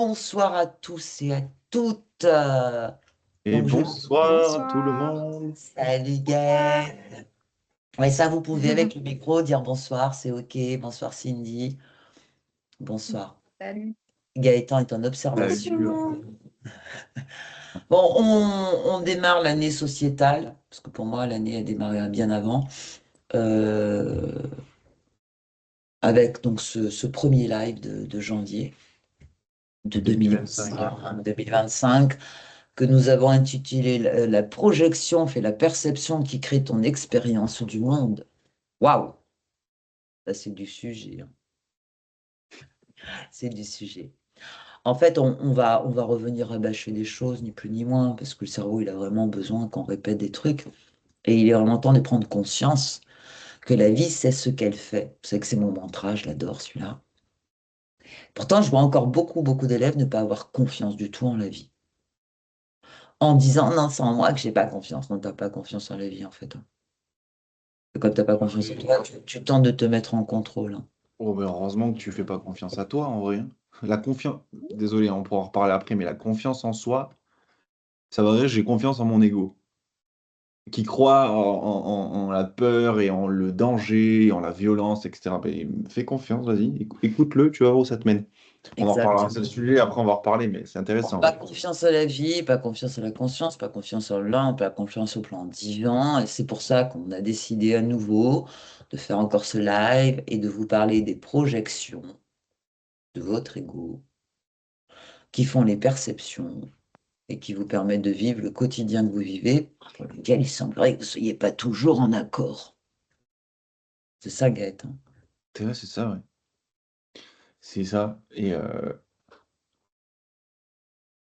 Bonsoir à tous et à toutes. Et Donc, je... bonsoir à tout le Bonsoir. monde. Salut Gaël. Ouais, ça, vous pouvez avec le micro dire bonsoir, c'est OK. Bonsoir Cindy. Bonsoir. Salut. Gaëtan est en Salut. observation. Bon, on démarre l'année sociétale, parce que pour moi, l'année a démarré bien avant, euh, avec donc ce premier live de janvier de 2025. 2025. Que nous avons intitulé la projection fait la perception qui crée ton expérience du monde. Waouh, ça c'est du sujet, hein. C'est du sujet. En fait, on va revenir rabâcher des choses, ni plus ni moins, parce que le cerveau, il a vraiment besoin qu'on répète des trucs. Et il est vraiment temps de prendre conscience que la vie, c'est ce qu'elle fait. Vous savez que c'est mon mantra, je l'adore celui-là. Pourtant, je vois encore beaucoup, beaucoup d'élèves ne pas avoir confiance du tout en la vie. En disant, non, c'est en moi que j'ai pas confiance. Non, t'as pas confiance en la vie, en fait, hein. Comme tu n'as pas confiance en toi, tu tentes de te mettre en contrôle, hein. Oh, ben heureusement que tu fais pas confiance à toi en vrai, hein. La confiance, désolé, on pourra en reparler après, mais la confiance en soi, ça veut dire que j'ai confiance en mon ego, qui croit en la peur et en le danger, en la violence, etc. Ben, fais confiance, vas-y, écoute-le, tu vas voir où ça te mène. On en reparlera, Exactement. c'est le sujet, après on va en reparler, mais c'est intéressant, Pas ouais. confiance à la vie, pas confiance à la conscience, pas confiance en l'un, pas confiance au plan divin. Et c'est pour ça qu'on a décidé à nouveau de faire encore ce live et de vous parler des projections de votre ego qui font les perceptions et qui vous permettent de vivre le quotidien que vous vivez, pour lequel il semblerait que vous ne soyez pas toujours en accord. C'est ça, Gaëtan. C'est ça, ouais. C'est ça. Et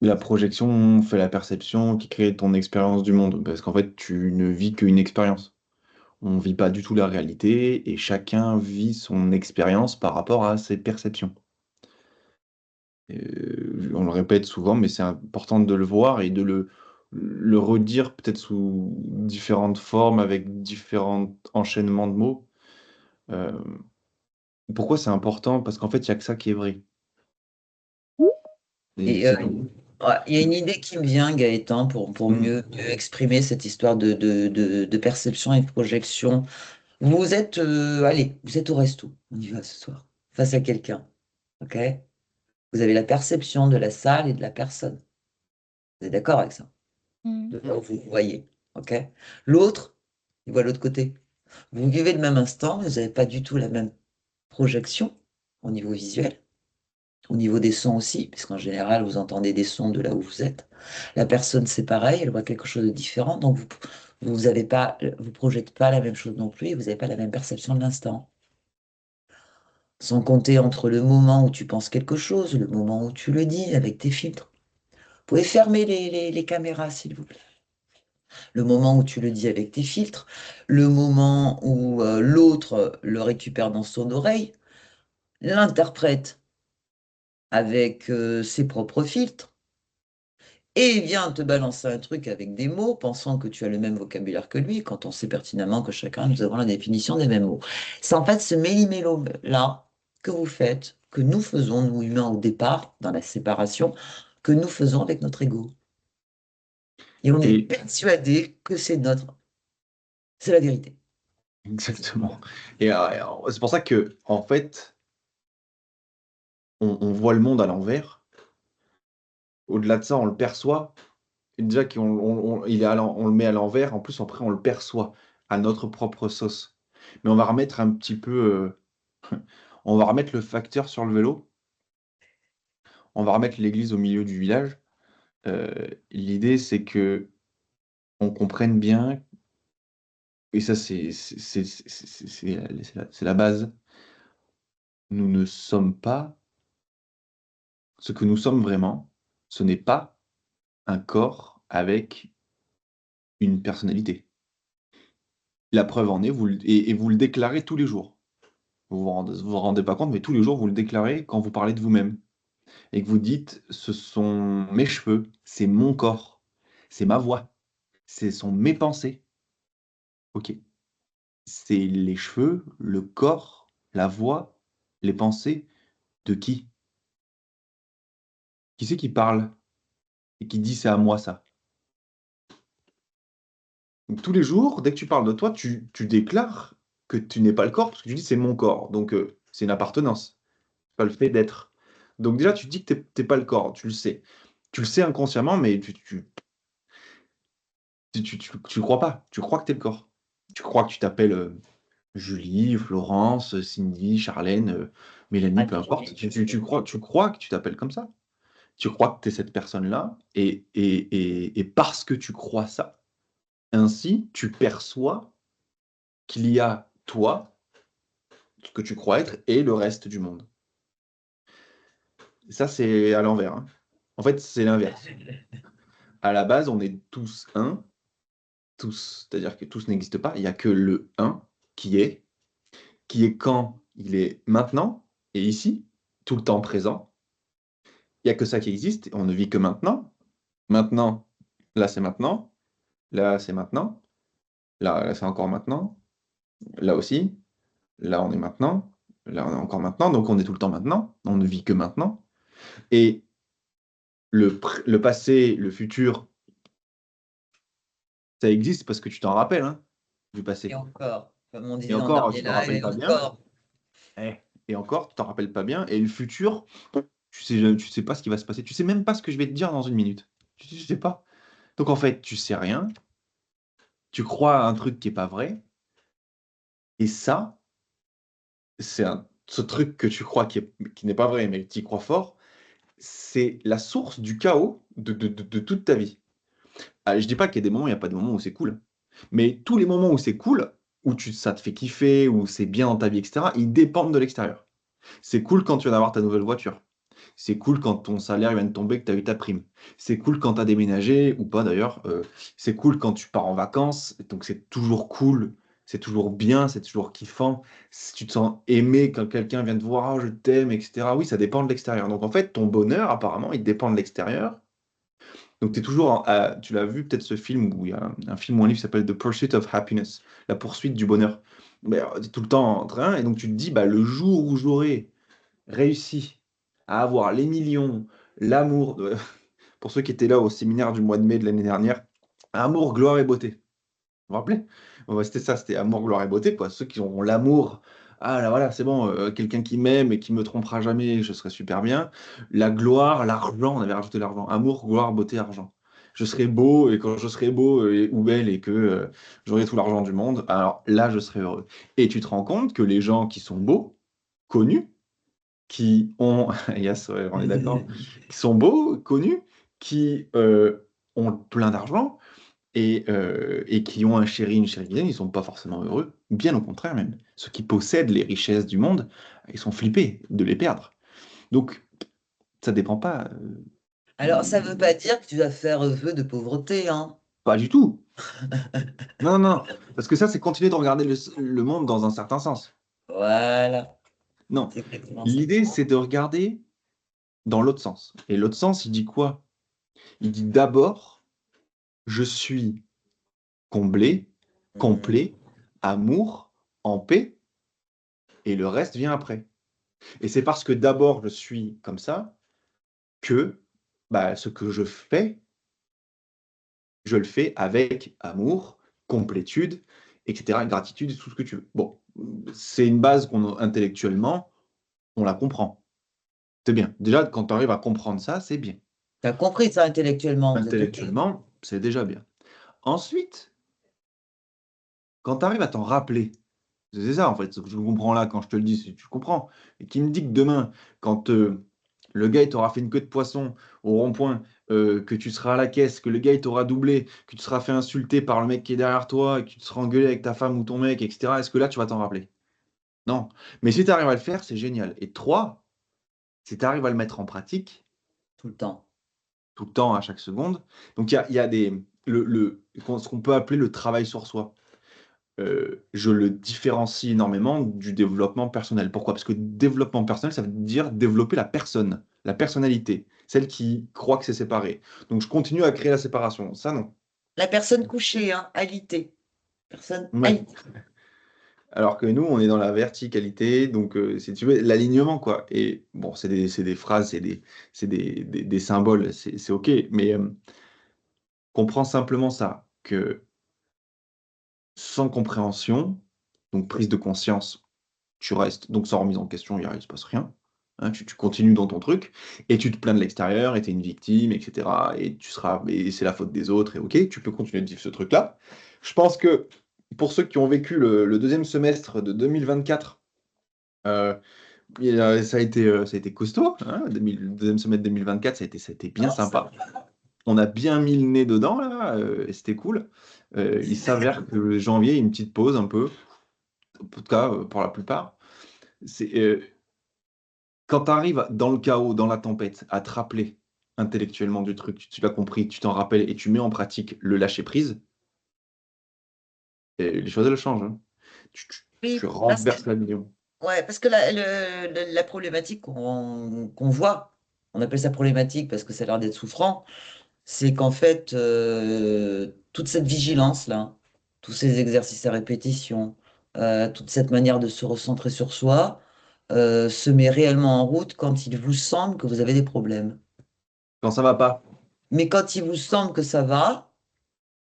la projection fait la perception qui crée ton expérience du monde. Parce qu'en fait, tu ne vis qu'une expérience. On ne vit pas du tout la réalité et chacun vit son expérience par rapport à ses perceptions. On le répète souvent, mais c'est important de le voir et de le redire peut-être sous différentes formes, avec différents enchaînements de mots. Euh, Pourquoi c'est important? Parce qu'en fait, il n'y a que ça qui est vrai. Et Et c'est tout. ouais, il y a une idée qui me vient, Gaëtan, pour Mm. mieux exprimer cette histoire de perception et de projection. Vous êtes, allez, vous êtes au resto, on y va ce soir, face à quelqu'un, ok? Vous avez la perception de la salle et de la personne. Vous êtes d'accord avec ça? Mm. De là où vous voyez, ok? L'autre, il voit l'autre côté. Vous vivez le même instant, mais vous n'avez pas du tout la même projection au niveau visuel. Au niveau des sons aussi, puisqu'en général, vous entendez des sons de là où vous êtes. La personne, c'est pareil, elle voit quelque chose de différent, donc vous avez pas, vous projetez pas la même chose non plus, et vous n'avez pas la même perception de l'instant. Sans compter entre le moment où tu penses quelque chose, le moment où tu le dis avec tes filtres. Vous pouvez fermer les caméras, s'il vous plaît. Le moment où tu le dis avec tes filtres, le moment où l'autre le récupère dans son oreille, l'interprète avec ses propres filtres et vient te balancer un truc avec des mots, pensant que tu as le même vocabulaire que lui, quand on sait pertinemment que chacun, nous avons la définition des mêmes mots. C'est en fait ce méli-mélo-là que vous faites, que nous faisons, nous humains, au départ, dans la séparation, que nous faisons avec notre ego. Et on est Et persuadé que c'est notre... C'est la vérité. exactement. Et c'est pour ça que, en fait, on voit le monde à l'envers. Au-delà de ça, on le perçoit. Et déjà il est on le met à l'envers. En plus, après, on le perçoit à notre propre sauce. Mais on va remettre un petit peu, on va remettre le facteur sur le vélo. On va remettre l'église au milieu du village. L'idée, c'est que on comprenne bien, et ça, c'est la base. Nous ne sommes pas ce que nous sommes vraiment. Ce n'est pas un corps avec une personnalité. La preuve en est, et vous le déclarez tous les jours. Vous rendez pas compte, mais tous les jours, vous le déclarez quand vous parlez de vous-même. Et que vous dites, ce sont mes cheveux, c'est mon corps, c'est ma voix, ce sont mes pensées. Ok. C'est les cheveux, le corps, la voix, les pensées de qui? Qui c'est qui parle et qui dit c'est à moi ça? Donc, tous les jours, dès que tu parles de toi, tu déclares que tu n'es pas le corps, parce que tu dis c'est mon corps. Donc, c'est une appartenance, pas le fait d'être. Donc, déjà, tu dis que t'es pas le corps, tu le sais. Tu le sais inconsciemment, mais tu crois pas. Tu crois que t'es le corps. Tu crois que tu t'appelles Julie, Florence, Cindy, Charlène, Mélanie, peu importe. Tu crois que tu t'appelles comme ça. Tu crois que tu es cette personne-là, et parce que tu crois ça, ainsi, tu perçois qu'il y a toi, ce que tu crois être, et le reste du monde. Ça, c'est à l'envers, hein. En fait, c'est l'inverse. À la base, on est tous un, tous, c'est-à-dire que tous n'existent pas. Il n'y a que le un qui est quand il est maintenant et ici, tout le temps présent. Il n'y a que ça qui existe. On ne vit que maintenant. Maintenant, là, c'est maintenant. Là, c'est maintenant. Là, c'est encore maintenant. Là aussi. Là, on est maintenant. Là, on est encore maintenant. Donc, on est tout le temps maintenant. On ne vit que maintenant. Et le passé, le futur, ça existe parce que tu t'en rappelles, hein, du Et passé. encore, comme on Et disait en encore, tu dernier t'en live, rappelles et pas bien. encore. Eh, Et encore, tu t'en rappelles pas bien. Et le futur, tu sais pas ce qui va se passer. Tu sais même pas ce que je vais te dire dans une minute. Tu sais pas. Donc, en fait, tu sais rien. Tu crois à un truc qui est pas vrai. Et ça, ce truc que tu crois qui n'est pas vrai, mais que tu y crois fort, c'est la source du chaos de toute ta vie. Ah, je dis pas qu'il y a des moments, il n'y a pas de moments où c'est cool. Mais tous les moments où c'est cool, ça te fait kiffer, où c'est bien dans ta vie, etc., ils dépendent de l'extérieur. C'est cool quand tu viens d'avoir ta nouvelle voiture. C'est cool quand ton salaire vient de tomber, que tu as eu ta prime. C'est cool quand tu as déménagé, ou pas d'ailleurs. C'est cool quand tu pars en vacances. Donc c'est toujours cool, c'est toujours bien, c'est toujours kiffant. Si tu te sens aimé quand quelqu'un vient te voir, ah, je t'aime, etc. Oui, ça dépend de l'extérieur. Donc en fait, ton bonheur, apparemment, il dépend de l'extérieur. Donc, tu l'as vu peut-être ce film où il y a un film ou un livre qui s'appelle The Pursuit of Happiness, la poursuite du bonheur. Tu es tout le temps en train, et donc tu te dis, bah, le jour où j'aurai réussi à avoir les millions, l'amour, pour ceux qui étaient là au séminaire du mois de mai de l'année dernière, amour, gloire et beauté. Vous vous rappelez? Bon, bah, c'était ça, c'était amour, gloire et beauté, quoi. Ceux qui auront l'amour, ah là voilà, c'est bon, quelqu'un qui m'aime et qui me trompera jamais, je serai super bien. La gloire, l'argent, on avait rajouté l'argent. Amour, gloire, beauté, argent. Je serai beau, et quand je serai beau ou belle, et que j'aurai tout l'argent du monde, alors là, je serai heureux. Et tu te rends compte que les gens qui sont beaux, connus, qui ont, yes, ouais, on est d'accord, qui sont beaux, connus, qui ont plein d'argent, et qui ont un chéri, une chérisienne, ils ne sont pas forcément heureux. Bien au contraire même. Ceux qui possèdent les richesses du monde, ils sont flippés de les perdre. Donc, ça dépend pas. Alors, ça ne veut pas dire que tu vas faire vœu de pauvreté, hein. Pas du tout. Non, non, non. Parce que ça, c'est continuer de regarder le monde dans un certain sens. Voilà, Non. c'est exactement ça. L'idée, c'est de regarder dans l'autre sens. Et l'autre sens, il dit quoi? Il dit d'abord, je suis comblé, Mhm. complet, amour, en paix, et le reste vient après. Et c'est parce que d'abord, je suis comme ça que bah, ce que je fais, je le fais avec amour, complétude, etc., gratitude, tout ce que tu veux. Bon, c'est une base intellectuellement, on la comprend. C'est bien. Déjà, quand tu arrives à comprendre ça, c'est bien. Tu as compris ça intellectuellement, vous êtes OK. Intellectuellement, c'est déjà bien. Ensuite, quand tu arrives à t'en rappeler, c'est ça en fait, ce que je comprends là quand je te le dis, si tu comprends, et qui me dit que demain, quand le gars il t'aura fait une queue de poisson au rond-point, que tu seras à la caisse, que le gars il t'aura doublé, que tu seras fait insulter par le mec qui est derrière toi, et que tu te seras engueulé avec ta femme ou ton mec, etc. Est-ce que là tu vas t'en rappeler? Non. Mais si tu arrives à le faire, c'est génial. Et trois, si tu arrives à le mettre en pratique, Tout le temps. tout le temps, à chaque seconde, donc il y a ce qu'on peut appeler le travail sur soi. Je le différencie énormément du développement personnel. Pourquoi? Parce que développement personnel, ça veut dire développer la personne, la personnalité, celle qui croit que c'est séparé. Donc je continue à créer la séparation. Ça, non. La personne couchée, hein, alitée. Personne Ouais. alitée. Alors que nous, on est dans la verticalité, donc si tu veux, l'alignement, quoi. Et bon, c'est des phrases, c'est des symboles, c'est OK, mais comprends simplement ça, que sans compréhension, donc prise de conscience, tu restes, donc sans remise en question, il se passe rien. Hein, tu continues dans ton truc, et tu te plains de l'extérieur, et tu es une victime, etc. Et c'est la faute des autres, et OK, tu peux continuer de vivre ce truc-là. Je pense que pour ceux qui ont vécu le deuxième semestre de 2024, euh, ça a été costaud, hein, le deuxième semestre 2024, ça a été bien Non, ça sympa. On a bien mis le nez dedans, là, et c'était cool. Il s'avère que le janvier, il y a une petite pause un peu, en tout cas pour la plupart. C'est, quand tu arrives dans le chaos, dans la tempête, à te rappeler intellectuellement du truc, tu l'as compris, tu t'en rappelles et tu mets en pratique le lâcher-prise, et les choses, elles changent. Hein. Tu oui, parce que renverses la million. ouais, parce que la problématique qu'on voit, on appelle ça problématique parce que ça a l'air d'être souffrant, c'est qu'en fait, toute cette vigilance-là, tous ces exercices à répétition, toute cette manière de se recentrer sur soi, se met réellement en route quand il vous semble que vous avez des problèmes. Quand ça va pas, Mais quand il vous semble que ça va,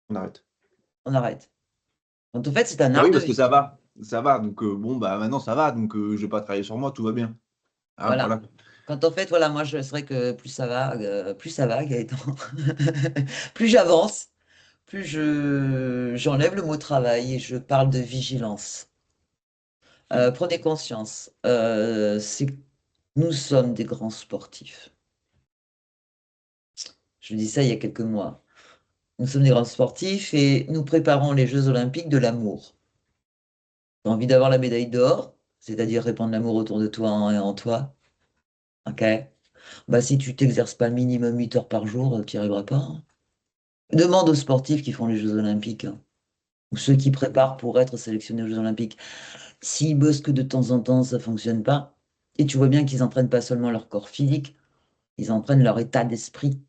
on arrête. on arrête. Donc en fait, c'est un Bah art oui, de parce que vivre. ça va. Ça va, donc bon, bah maintenant ça va, donc je vais pas travailler sur moi, tout va bien. Ah, Voilà. voilà. Quand en fait, voilà, moi, je serais que plus ça va, Gaëtan, plus j'avance, plus j'enlève le mot travail et je parle de vigilance. Prenez conscience, c'est que nous sommes des grands sportifs. Je dis ça il y a quelques mois. Nous sommes des grands sportifs et nous préparons les Jeux Olympiques de l'amour. Tu as envie d'avoir la médaille d'or, c'est-à-dire répandre l'amour autour de toi et en toi. Ok? Bah, si tu t'exerces pas minimum 8 heures par jour, tu n'y arriveras pas. Hein. Demande aux sportifs qui font les Jeux Olympiques, hein, ou ceux qui préparent pour être sélectionnés aux Jeux Olympiques. S'ils bossent que de temps en temps, ça fonctionne pas. Et tu vois bien qu'ils entraînent pas seulement leur corps physique, ils entraînent leur état d'esprit.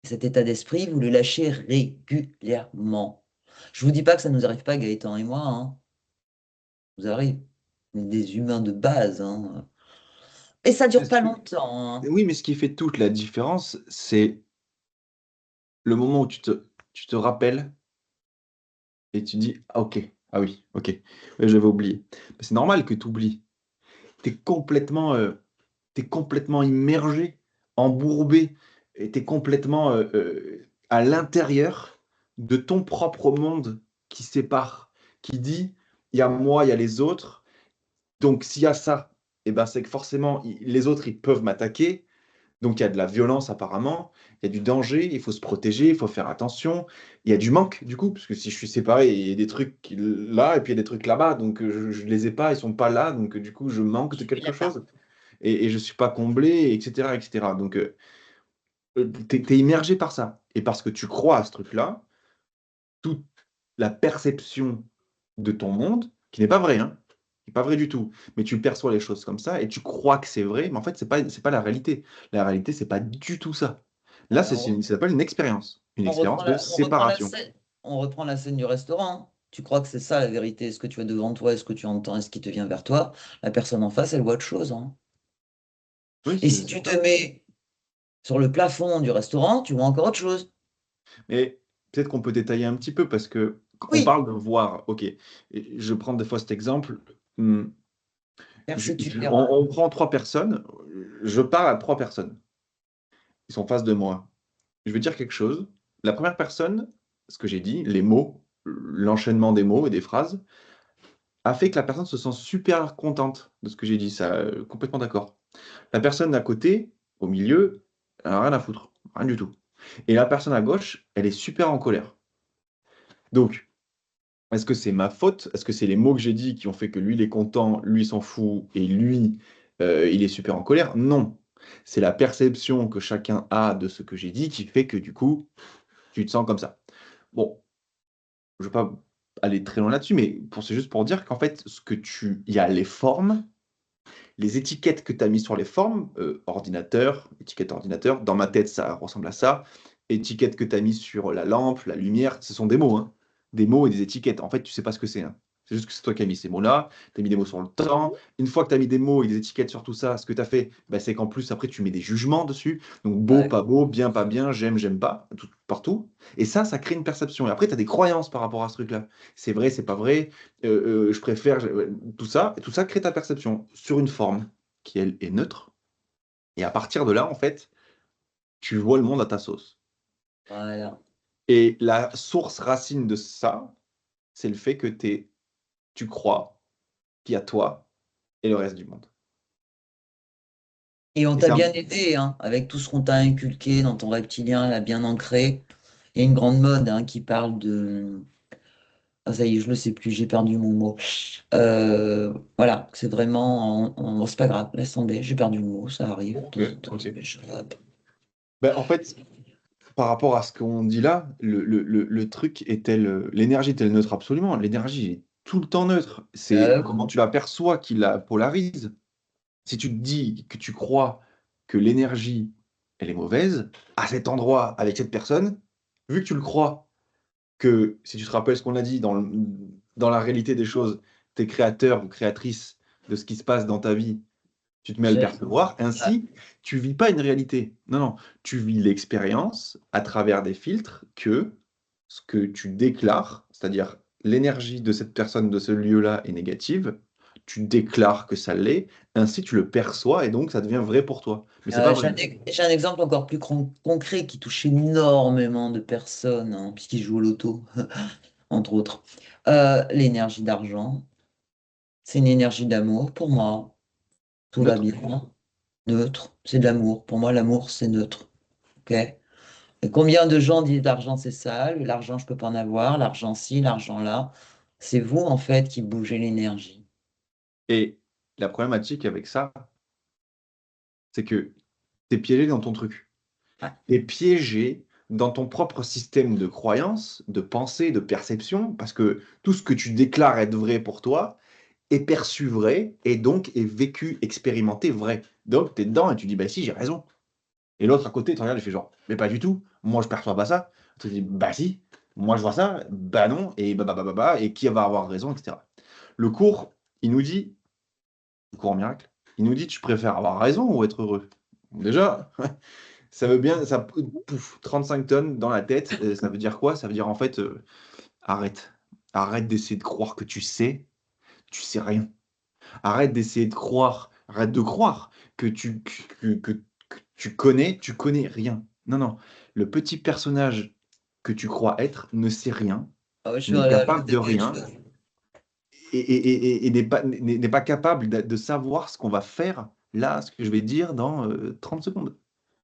Cet état d'esprit, vous le lâchez régulièrement. Je vous dis pas que ça nous arrive pas, Gaëtan et moi, hein. Ça nous arrive. On est des humains de base, hein. Et ça dure pas longtemps, hein. Oui, mais ce qui fait toute la différence, c'est le moment où tu te rappelles et tu dis: «Ah OK, ah oui, OK, ouais, j'avais oublié». C'est normal que tu oublies. Tu es complètement immergé, embourbé et tu es complètement, à l'intérieur de ton propre monde qui sépare, qui dit: «Il y a moi, il y a les autres, donc s'il y a ça, et ben, c'est que forcément les autres, ils peuvent m'attaquer, donc il y a de la violence apparemment, il y a du danger, il faut se protéger, il faut faire attention. Il y a du manque du coup, parce que si je suis séparé, il y a des trucs là et puis il y a des trucs là-bas, donc je les ai pas, ils sont pas là, donc du coup je manque de Il quelque a pas. chose et je suis pas comblé, et cetera, et cetera. Donc tu es immergé par ça et parce que tu crois à ce truc-là, toute la perception de ton monde, qui n'est pas vrai, hein, qui est pas vrai du tout, mais tu perçois les choses comme ça et tu crois que c'est vrai, mais en fait, c'est pas la réalité. La réalité, c'est pas du tout ça. Ah Là, ben, ça s'appelle une expérience de séparation. on reprend la scène du restaurant. Tu crois que c'est ça la vérité, ce que tu as devant toi, est ce que tu entends, est ce qui te vient vers toi. La personne en face, elle voit autre chose, hein. Oui, Et c'est si c'est tu te ça. mets sur le plafond du restaurant, tu vois encore autre chose. Mais peut-être qu'on peut détailler un petit peu parce que quand on Oui, parle de voir, OK, et je prends des fois cet exemple, mmh, on prend 3 personnes, je parle à 3 personnes. Ils sont en face de moi. Je veux dire quelque chose. La première personne, ce que j'ai dit, les mots, l'enchaînement des mots et des phrases, a fait que la personne se sent super contente de ce que j'ai dit. Ça, complètement d'accord. La personne d'à côté, au milieu, elle a rien à foutre, rien du tout. Et la personne à gauche, elle est super en colère. Donc, est-ce que c'est ma faute? Est-ce que c'est les mots que j'ai dit qui ont fait que lui, il est content, lui, il s'en fout et lui, il est super en colère? Non. C'est la perception que chacun a de ce que j'ai dit qui fait que du coup, tu te sens comme ça. Bon, je ne veux pas aller très loin là-dessus, mais c'est juste pour dire qu'en fait, il y a les formes, les étiquettes que tu as mis sur les formes, ordinateur, étiquette ordinateur, dans ma tête, ça ressemble à ça. Étiquette que tu as mis sur la lampe, la lumière, ce sont des mots, hein, des mots et des étiquettes. En fait, tu sais pas ce que c'est, hein. C'est juste que c'est toi qui as mis ces mots-là, tu as mis des mots sur le temps. Une fois que tu as mis des mots et des étiquettes sur tout ça, ce que tu as fait, bah, c'est qu'en plus, après, tu mets des jugements dessus. Donc, Ouais. beau, bien, pas bien, j'aime pas, partout. Et ça crée une perception. Et après, tu as des croyances par rapport à ce truc-là. C'est pas vrai, je préfère, ouais, tout ça crée ta perception sur une forme qui, elle, est neutre. Et à partir de là, en fait, tu vois le monde à ta sauce. Voilà. Et la source racine de ça, c'est le fait que tu crois qu'il y a toi et le reste du monde. Et on Et t'a c'est un bien aidé, hein, avec tout ce qu'on t'a inculqué dans ton reptilien, là, bien ancré. Il y a une grande mode, hein, qui parle de... Ah, ça y est, je ne le sais plus, j'ai perdu mon mot. Voilà, c'est vraiment... bon, c'est pas grave, laisse tomber, j'ai perdu le mot, ça arrive. De Ok, temps en temps, ok. hop. Ben, en fait, par rapport à ce qu'on dit là, le truc l'énergie est-elle neutre? Absolument. L'énergie est tout le temps neutre. C'est Euh, comment tu la perçois qui la polarise. Si tu te dis que tu crois que l'énergie, elle est mauvaise, à cet endroit, avec cette personne, vu que tu le crois, que si tu te rappelles ce qu'on a dit dans la réalité des choses, tu es créateur ou créatrice de ce qui se passe dans ta vie, tu te mets à le j'ai- percevoir. ah, Ainsi, tu vis pas une réalité. Non, non, tu vis l'expérience à travers des filtres que ce que tu déclares, c'est-à-dire l'énergie de cette personne, de ce lieu-là est négative, tu déclares que ça l'est, ainsi tu le perçois et donc ça devient vrai pour toi. Mais c'est pas j'ai vrai. j'ai un exemple encore plus concret qui touche énormément de personnes, hein, puisqu'ils jouent au loto, entre autres. L'énergie d'argent, c'est une énergie d'amour pour moi. Tout va Neutre. bien, neutre, c'est de l'amour. Pour moi, l'amour, c'est neutre. Ok. Et combien de gens disent l'argent, c'est sale, l'argent, je peux pas en avoir, l'argent ci, l'argent là. C'est vous, en fait, qui bougez l'énergie. Et la problématique avec ça, c'est que tu es piégé dans ton truc. Ouais. Tu es piégé dans ton propre système de croyance, de pensée, de perception, parce que tout ce que tu déclares être vrai pour toi est perçu vrai et donc est vécu, expérimenté vrai. Donc tu es dedans et tu dis, bah si, j'ai raison. Et l'autre à côté, tu regardes et fait genre, mais pas du tout, moi je perçois pas ça. Tu te dis, bah si, moi je vois ça, bah non, et et qui va avoir raison, etc. Le cours, il nous dit, le cours en miracle, il nous dit, tu préfères avoir raison ou être heureux? Déjà, ça veut bien, ça, pouf, 35 tonnes dans la tête, ça veut dire quoi? Ça veut dire en fait, arrête. Arrête d'essayer de croire que tu sais rien. Arrête d'essayer de croire, arrête de croire que tu connais rien. Non, non. Le petit personnage que tu crois être ne sait rien, Ah ouais, je suis n'est dans la capable de de quelque rien chose. et n'est pas capable de savoir ce qu'on va faire là, ce que je vais dire dans 30 secondes.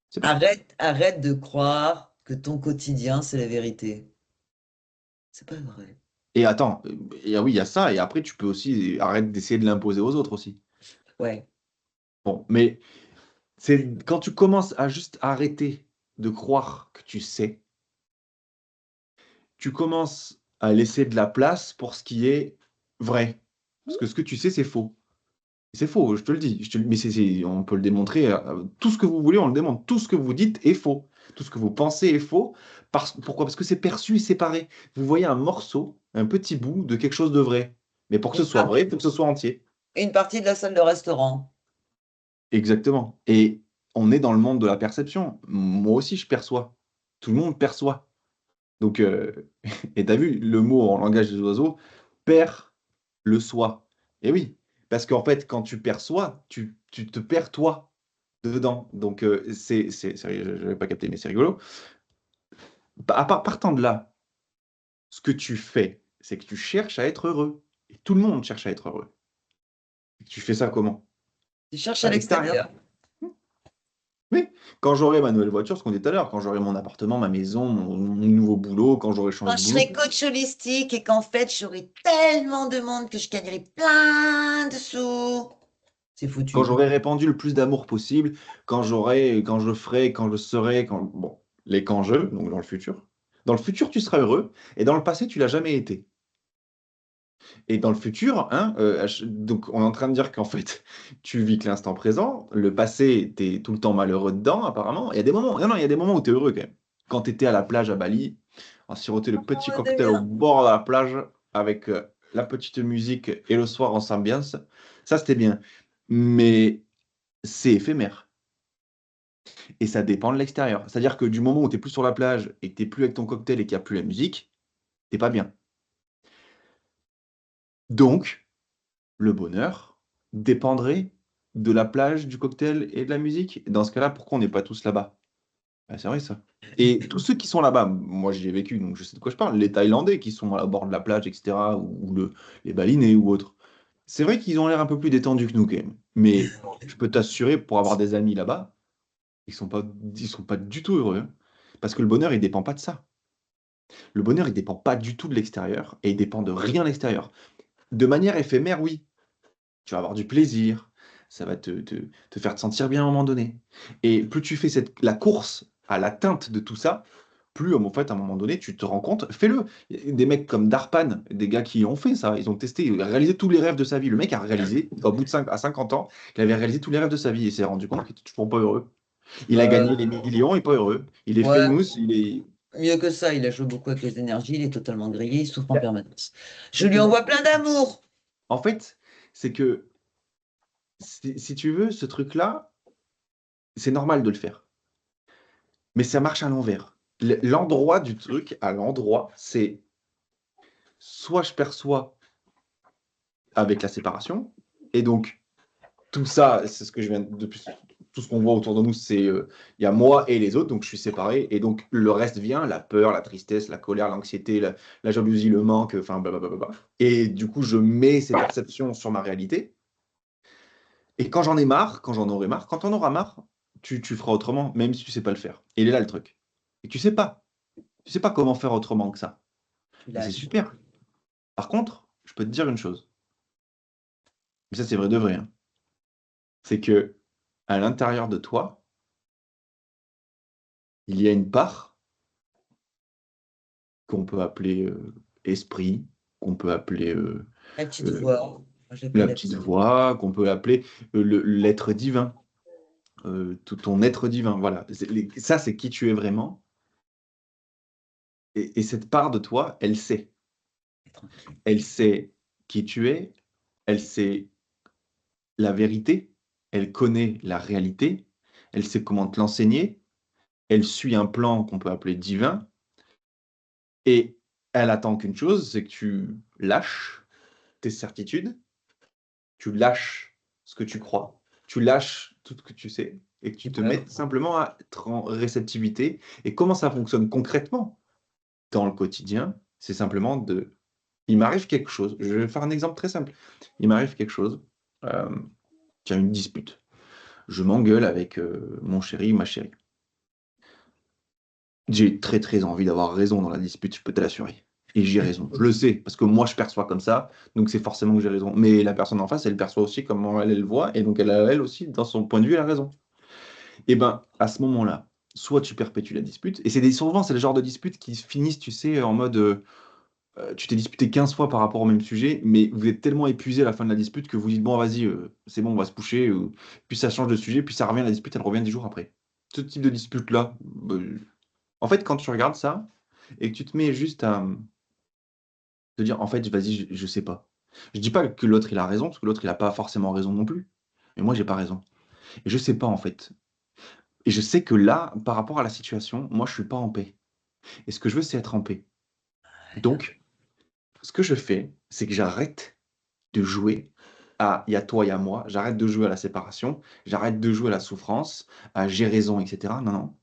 C'est pas. Arrête de croire que ton quotidien, c'est la vérité. C'est pas vrai. Et attends, et ah oui, il y a ça, et après tu peux aussi arrête d'essayer de l'imposer aux autres aussi. Ouais. Bon, mais c'est quand tu commences à juste arrêter de croire que tu sais, tu commences à laisser de la place pour ce qui est vrai. Parce que ce que tu sais, c'est faux. C'est faux, je te le dis. Mais on peut le démontrer. Tout ce que vous voulez, on le démontre. Tout ce que vous dites est faux. Tout ce que vous pensez est faux. Pourquoi? Parce que c'est perçu et séparé. Vous voyez un morceau, un petit bout de quelque chose de vrai. Mais pour que ce Une soit par- vrai, il faut que ce soit entier. une partie de la salle de restaurant. Exactement. Et on est dans le monde de la perception. Moi aussi, je perçois. Tout le monde perçoit. Donc, et tu as vu le mot en langage des oiseaux, perd le soi. Et oui, parce qu'en fait, quand tu perçois, tu te perds toi dedans. Donc, j'avais pas capté, mais c'est rigolo. Partant de là, ce que tu fais, c'est que tu cherches à être heureux. Et tout le monde cherche à être heureux. Tu fais ça comment? Tu cherches à À l'extérieur. l'extérieur. Oui, quand j'aurai ma nouvelle voiture, ce qu'on dit tout à l'heure, quand j'aurai mon appartement, ma maison, mon nouveau boulot, quand j'aurai changé Quand de je boulot, serai coach holistique et qu'en fait, j'aurai tellement de monde que je gagnerai plein de sous. C'est quand foutu. j'aurai répandu le plus d'amour possible, quand je ferai, quand je serai, bon, les quand je, donc dans le futur. Dans le futur, tu seras heureux, et dans le passé, tu l'as jamais été. Et dans le futur, hein, donc on est en train de dire qu'en fait, tu vis que l'instant présent, le passé, tu es tout le temps malheureux dedans, apparemment. Il y a des moments, non, non, il y a des moments où tu es heureux quand même. Quand tu étais à la plage à Bali, à siroter le petit Oh, cocktail au bord de la plage avec la petite musique et le soir on s'ambiance, ça c'était bien. Mais c'est éphémère et ça dépend de l'extérieur. C'est-à-dire que du moment où tu es plus sur la plage et que tu es plus avec ton cocktail et qu'il y a plus la musique, tu pas bien. Donc le bonheur dépendrait de la plage, du cocktail et de la musique. Dans ce cas-là, pourquoi on n'est pas tous là-bas? Ah, c'est vrai ça. Et tous ceux qui sont là-bas, moi j'y ai vécu, donc je sais de quoi je parle, les Thaïlandais qui sont à bord de la plage, etc., ou les Balinais ou autres, c'est vrai qu'ils ont l'air un peu plus détendus que nous quand même. Mais je peux t'assurer, pour avoir des amis là-bas, ils sont pas du tout heureux, hein. Parce que le bonheur, il dépend pas de ça. Le bonheur, il dépend pas du tout de l'extérieur, et il dépend de rien à l'extérieur. De manière éphémère, oui. Tu vas avoir du plaisir, ça va te faire te sentir bien à un moment donné. Et plus tu fais la course à l'atteinte de tout ça, plus en fait, à un moment donné, tu te rends compte, fais-le. Des mecs comme Darpan, des gars qui ont fait ça, ils ont testé, ils ont réalisé tous les rêves de sa vie. Le mec a réalisé, au bout de à 50 ans, il avait réalisé tous les rêves de sa vie et s'est rendu compte qu'il était toujours pas heureux. Il a Bah, gagné les millions et pas heureux. Il est ouais, famous, il est. mieux que ça, il a joué beaucoup avec les énergies, il est totalement grillé, il souffre en Yeah. permanence. Je lui Exactement. envoie plein d'amour. En fait, c'est que si tu veux, ce truc-là, c'est normal de le faire. Mais ça marche à l'envers. L'endroit du truc, à l'endroit, c'est soit je perçois avec la séparation, et donc tout ça, c'est ce que je viens de plus, tout ce qu'on voit autour de nous, c'est il y a moi et les autres, donc je suis séparé, et donc le reste vient, la peur, la tristesse, la colère, l'anxiété, la jalousie, le manque, enfin blablabla. Et du coup, je mets ces perceptions sur ma réalité, et quand j'en ai marre, quand j'en aurai marre, quand on aura marre, tu feras autrement, même si tu sais pas le faire. Et il est là le truc. Et tu sais pas comment faire autrement que ça. Tu Et c'est lâches. super. Par contre, je peux te dire une chose, mais ça c'est vrai de vrai, hein, c'est que à l'intérieur de toi, il y a une part qu'on peut appeler esprit, qu'on peut appeler La petite euh, voix. Moi, je l'appelle la la petite petite. voix, qu'on peut appeler l'être divin, tout ton être divin. Voilà, ça c'est qui tu es vraiment. Et cette part de toi, elle sait. Tranquille. Elle sait qui tu es, elle sait la vérité, elle connaît la réalité, elle sait comment te l'enseigner, elle suit un plan qu'on peut appeler divin, et elle attend qu'une chose, c'est que tu lâches tes certitudes, tu lâches ce que tu crois, tu lâches tout ce que tu sais, et que J'ai tu te peur. mettes simplement à être en réceptivité. Et comment ça fonctionne concrètement dans le quotidien? C'est simplement il m'arrive quelque chose, je vais faire un exemple très simple. Il m'arrive quelque chose, euh, qu'il y a une dispute. Je m'engueule avec mon chéri, ma chérie. J'ai très très envie d'avoir raison dans la dispute, je peux te l'assurer. Et j'ai raison. Je le sais, parce que moi je perçois comme ça, donc c'est forcément que j'ai raison. Mais la personne en face, elle perçoit aussi comment elle le voit, et donc elle aussi, dans son point de vue, elle a raison. Et ben, à ce moment-là, soit tu perpétues la dispute, et souvent c'est le genre de dispute qui finissent, tu sais, en mode tu t'es disputé 15 fois par rapport au même sujet, mais vous êtes tellement épuisé à la fin de la dispute que vous dites bon, vas-y, c'est bon, on va se coucher, puis ça change de sujet, puis ça revient, la dispute, elle revient 10 jours après. Ce type de dispute-là, en fait, quand tu regardes ça et que tu te mets juste à te dire, en fait, vas-y, je sais pas. Je dis pas que l'autre il a raison, parce que l'autre il a pas forcément raison non plus. Mais moi, j'ai pas raison. Et je sais pas, en fait. Et je sais que là, par rapport à la situation, moi, je suis pas en paix. Et ce que je veux, c'est être en paix. Donc, ce que je fais, c'est que j'arrête de jouer à il y a toi, il y a moi. J'arrête de jouer à la séparation. J'arrête de jouer à la souffrance, à j'ai raison, etc. Non, non.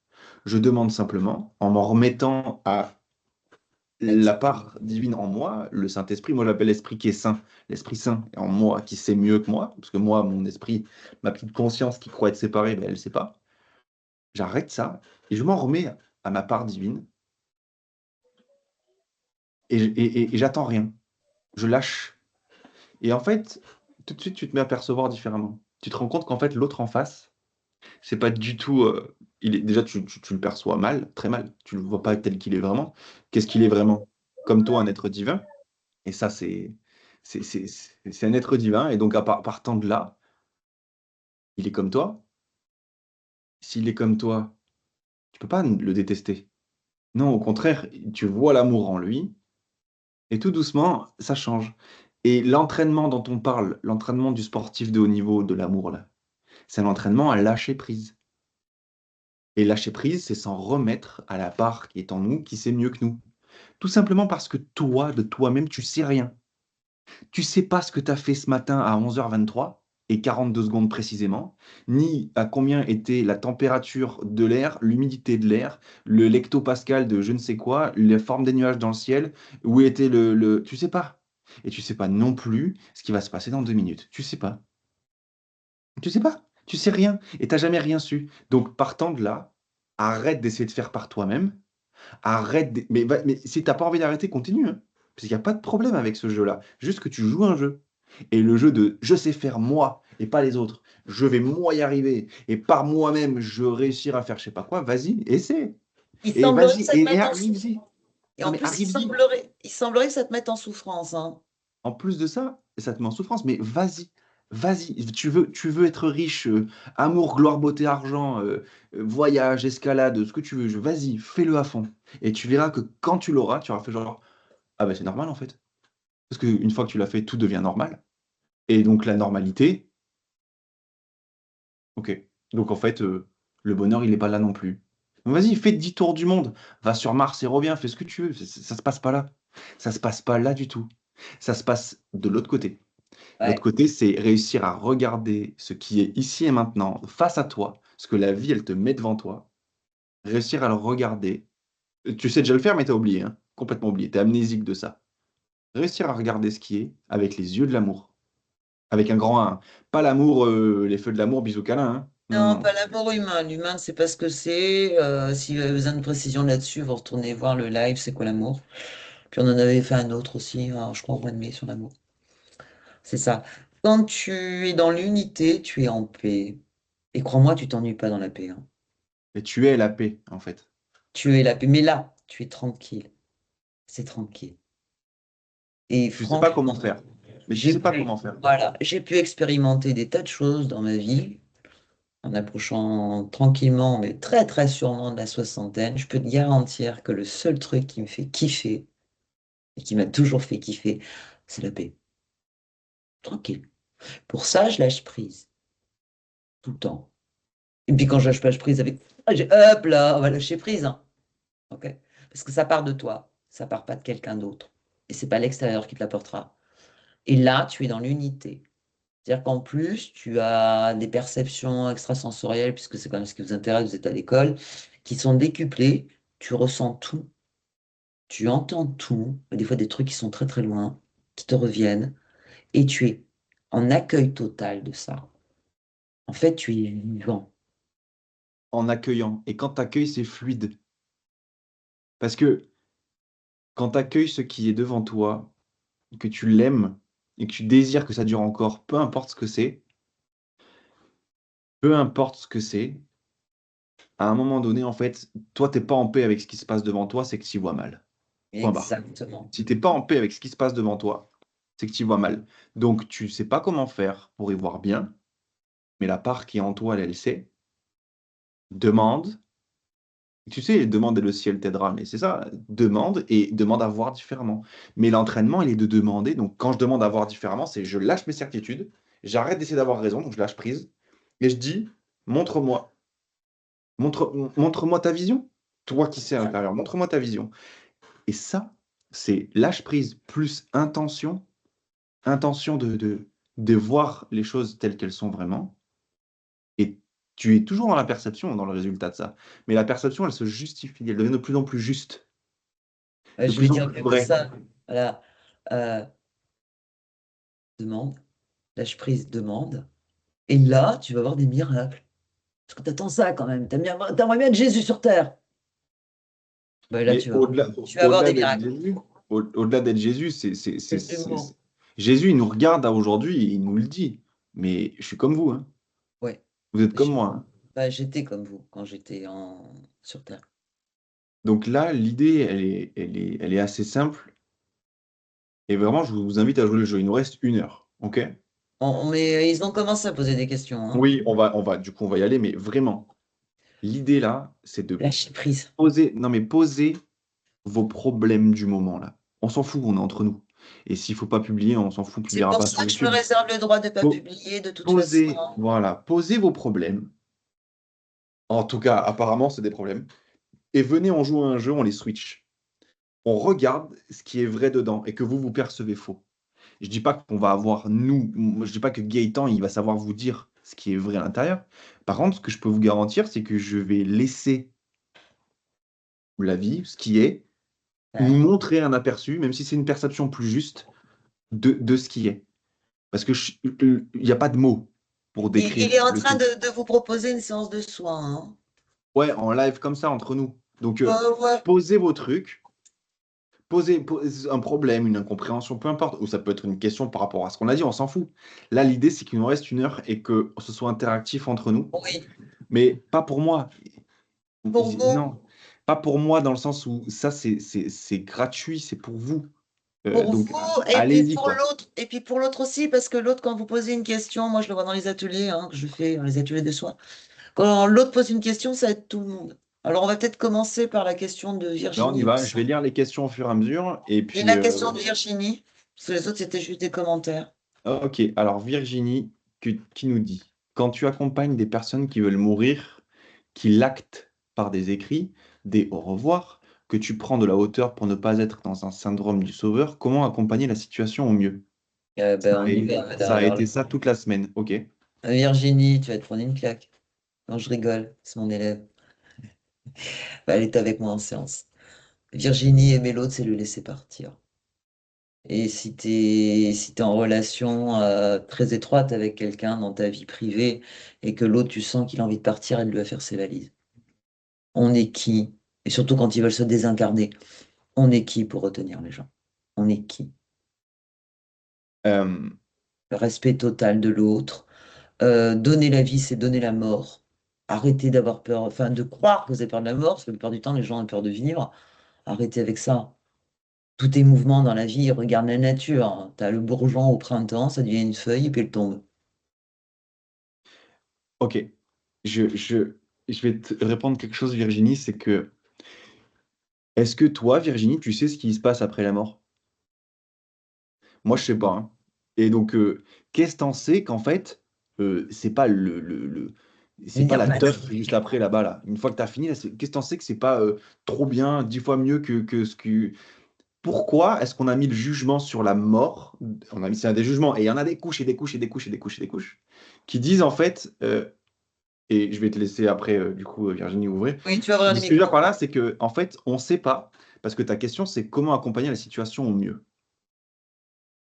Je demande simplement, en m'en remettant à La la petite. part divine en moi, le Saint-Esprit, moi j'appelle l'Esprit qui est saint, l'Esprit saint en moi qui sait mieux que moi, parce que moi, mon esprit, ma petite conscience qui croit être séparée, ben, elle ne sait pas. J'arrête ça et je m'en remets à ma part divine et j'attends rien. Je lâche. Et en fait, tout de suite, tu te mets à percevoir différemment. Tu te rends compte qu'en fait, l'autre en face, c'est pas du tout. Déjà, tu le perçois mal, très mal. Tu le vois pas tel qu'il est vraiment. Qu'est-ce qu'il est vraiment? Comme toi, un être divin. Et ça, c'est un être divin. Et donc, partant de là, il est comme toi. S'il est comme toi, tu peux pas le détester. Non, au contraire, tu vois l'amour en lui. Et tout doucement, ça change. Et l'entraînement dont on parle, l'entraînement du sportif de haut niveau, de l'amour, là, c'est l'entraînement à lâcher prise. Et lâcher prise, c'est s'en remettre à la part qui est en nous, qui sait mieux que nous. Tout simplement parce que toi, de toi-même, tu sais rien. Tu sais pas ce que tu as fait ce matin à 11h23 et 42 secondes précisément, ni à combien était la température de l'air, l'humidité de l'air, le lectopascal de je ne sais quoi, la forme des nuages dans le ciel, où était le... Tu sais pas. Et tu sais pas non plus ce qui va se passer dans 2 minutes. Tu sais pas. Tu sais pas. Tu sais rien. Et t'as jamais rien su. Donc, partant de là, arrête d'essayer de faire par toi-même. Arrête. Mais si t'as pas envie d'arrêter, continue, hein. Parce qu'il n'y a pas de problème avec ce jeu-là. Juste que tu joues un jeu. Et le jeu de je sais faire moi et pas les autres. Je vais moi y arriver. Et par moi-même, je réussir à faire je sais pas quoi. Vas-y, essaie. Il Et semblerait que vas-y. ça te Et mette en souffrance. arrive-y. Et Non en mais plus, arrive-y. il semblerait que ça te mette en souffrance, hein. En plus de ça, ça te met en souffrance. Mais vas-y. Vas-y. Tu veux être riche. Amour, gloire, beauté, argent. Voyage, escalade, ce que tu veux. Vas-y, fais-le à fond. Et tu verras que quand tu l'auras, tu auras fait genre, ah ben c'est normal en fait. Parce qu'une fois que tu l'as fait, tout devient normal. Et donc la normalité, ok. Donc en fait, le bonheur, il n'est pas là non plus. Donc, vas-y, fais 10 tours du monde. Va sur Mars et reviens, fais ce que tu veux. Ça se passe pas là. Ça se passe pas là du tout. Ça se passe de l'autre côté. L'autre Ouais. côté, c'est réussir à regarder ce qui est ici et maintenant, face à toi, ce que la vie, elle te met devant toi. Réussir à le regarder. Tu sais déjà le faire, mais t'as oublié, hein. Complètement oublié. T'es amnésique de ça. Réussir à regarder ce qui est avec les yeux de l'amour. Avec un grand 1. Pas l'amour, les feux de l'amour, bisous câlin, hein. Non, Non, non. pas l'amour humain. L'humain, c'est pas ce que c'est. Si vous avez besoin de précision là-dessus, vous retournez voir le live, c'est quoi l'amour. Puis on en avait fait un autre aussi, alors, je crois au mois de mai sur l'amour. C'est ça. Quand tu es dans l'unité, tu es en paix. Et crois-moi, tu t'ennuies pas dans la paix, hein. Et tu es la paix, en fait. Tu es la paix. Mais là, tu es tranquille. C'est tranquille. Et Tu sais pas comment franchement, faire. Mais tu j'ai sais pas pu, comment faire. voilà, j'ai pu expérimenter des tas de choses dans ma vie en approchant tranquillement, mais très très sûrement de la soixantaine. Je peux te garantir que le seul truc qui me fait kiffer et qui m'a toujours fait kiffer, c'est la paix. Tranquille. Pour ça, je lâche prise tout le temps. Et puis quand je lâche pas prise avec, hop là, on va lâcher prise, hein. Ok? Parce que ça part de toi, ça part pas de quelqu'un d'autre. Et c'est pas l'extérieur qui te l'apportera. Et là, tu es dans l'unité. C'est-à-dire qu'en plus, tu as des perceptions extrasensorielles, puisque c'est quand même ce qui vous intéresse, vous êtes à l'école, qui sont décuplées. Tu ressens tout, tu entends tout, des fois des trucs qui sont très très loin, qui te reviennent, et tu es en accueil total de ça. En fait, tu es vivant. En accueillant. Et quand tu accueilles, c'est fluide. Parce que quand tu accueilles ce qui est devant toi, que tu l'aimes et que tu désires que ça dure encore, peu importe ce que c'est, à un moment donné, en fait, toi, t'es pas en paix avec ce qui se passe devant toi, c'est que tu y vois mal. Point barre. Exactement. Si t'es pas en paix avec ce qui se passe devant toi, c'est que tu y vois mal. Donc, tu sais pas comment faire pour y voir bien, mais la part qui est en toi, elle, elle sait. Demande. Tu sais, demande et le ciel t'aidera, mais c'est ça. Demande et demande à voir différemment. Mais l'entraînement, il est de demander. Donc, quand je demande à voir différemment, c'est je lâche mes certitudes, j'arrête d'essayer d'avoir raison, donc je lâche prise, et je dis, montre-moi. Montre-moi ta vision. Toi qui sais à l'intérieur, montre-moi ta vision. Et ça, c'est lâche prise plus intention, intention de voir les choses telles qu'elles sont vraiment. Et tu es toujours dans la perception, dans le résultat de ça. Mais la perception, elle se justifie, elle devient de plus en plus juste, de Je vais plus en dire plus comme vraie. ça. Voilà. Euh, demande, lâche prise, demande. Et là, tu vas voir des miracles. Parce que t'attends ça quand même. T'aimerais bien être Jésus sur terre. Ben là, Mais tu vas avoir au-delà des d'être miracles. Jésus, au-delà d'être Jésus, C'est plus le mot. Jésus, il nous regarde à aujourd'hui, et il nous le dit. Mais je suis comme vous, hein. Ouais. Vous êtes comme Je- moi, hein. J'étais comme vous quand j'étais sur Terre. Donc là, l'idée, elle est assez simple. Et vraiment, je vous invite à jouer le jeu. Il nous reste 1 heure. OK? Mais ils ont commencé à poser des questions, hein. Oui, du coup, on va y aller. Mais vraiment, l'idée là, c'est de Lâcher prise. poser, non, mais poser vos problèmes du moment là. On s'en fout, on est entre nous. Et s'il faut pas publier, on s'en fout, on C'est publiera pour pas ça sur que je me YouTube. réserve le droit de ne pas Po- publier de toute façon. Posez, voilà, posez vos problèmes. En tout cas, apparemment, c'est des problèmes. Et venez, on joue à un jeu, on les switch. On regarde ce qui est vrai dedans et que vous percevez faux. Je dis pas qu'on va avoir je dis pas que Gaëtan, il va savoir vous dire ce qui est vrai à l'intérieur. Par contre, ce que je peux vous garantir, c'est que je vais laisser la vie, ce qui est, nous Ouais. montrer un aperçu, même si c'est une perception plus juste, de ce qui est. Parce que il n'y a pas de mots pour Il décrire est en le train truc. de vous proposer une séance de soins, hein. Ouais, en live comme ça, entre nous. Donc, Ouais. posez vos trucs, posez un problème, une incompréhension, peu importe. Ou ça peut être une question par rapport à ce qu'on a dit, on s'en fout. Là, l'idée, c'est qu'il nous reste 1 heure et que ce soit interactif entre nous. Oui. Mais pas pour moi. Pour vous, Non, pas pour moi dans le sens où ça, c'est gratuit, c'est pour vous. pour Donc, vous, et puis allez-y, pour quoi. l'autre, et puis pour l'autre aussi, parce que l'autre, quand vous posez une question, moi je le vois dans les ateliers, hein, que je fais dans les ateliers de soins. Quand l'autre pose une question, ça aide tout le monde. Alors on va peut-être commencer par la question de Là, on y Virginie. va. Je vais lire les questions au fur et à mesure. Et J'ai puis, la question de Virginie, parce que les autres c'était juste des commentaires. ok. Alors, Virginie, qui nous dit, quand tu accompagnes des personnes qui veulent mourir, qui l'actent par des écrits, des au revoir, que tu prends de la hauteur pour ne pas être dans un syndrome du sauveur, comment accompagner la situation au mieux? Ben, on y va, Ça madame. a Alors, été ça toute la semaine. Ok. Virginie, tu vas te prendre une claque. Non, je rigole, c'est mon élève. Ben, elle est avec moi en séance. Virginie, aimer l'autre, c'est le laisser partir. Et si t'es en relation très étroite avec quelqu'un dans ta vie privée et que l'autre, tu sens qu'il a envie de partir, elle doit faire ses valises. On est qui? Et surtout quand ils veulent se désincarner, on est qui pour retenir les gens? On est qui? Euh, Le respect total de l'autre. Donner la vie, c'est donner la mort. Arrêtez d'avoir peur, enfin de croire que vous avez peur de la mort, parce que la plupart du temps, les gens ont peur de vivre. Arrêtez avec ça. Tout est mouvement dans la vie, regarde la nature. T'as le bourgeon au printemps, ça devient une feuille et puis elle tombe. ok. Je, je, je vais te répondre quelque chose, Virginie, c'est que est-ce que toi, Virginie, tu sais ce qui se passe après la mort? Moi, je sais pas, hein. Et donc, qu'est-ce que t'en sais qu'en fait, c'est pas c'est pas Venir la mettre. teuf juste après là-bas, là. Une fois que t'as fini, là, qu'est-ce que t'en sais que c'est pas trop bien, 10 fois mieux que ce que. Pourquoi est-ce qu'on a mis le jugement sur la mort? On a mis c'est des jugements, et il y en a des couches et des couches et des couches et des couches et des couches, qui disent en fait, et je vais te laisser après, du coup, Virginie, ouvrir. Oui, tu vas ouvrir Mais les ce que je veux dire micros. par là, c'est que en fait, on sait pas, parce que ta question, c'est comment accompagner la situation au mieux.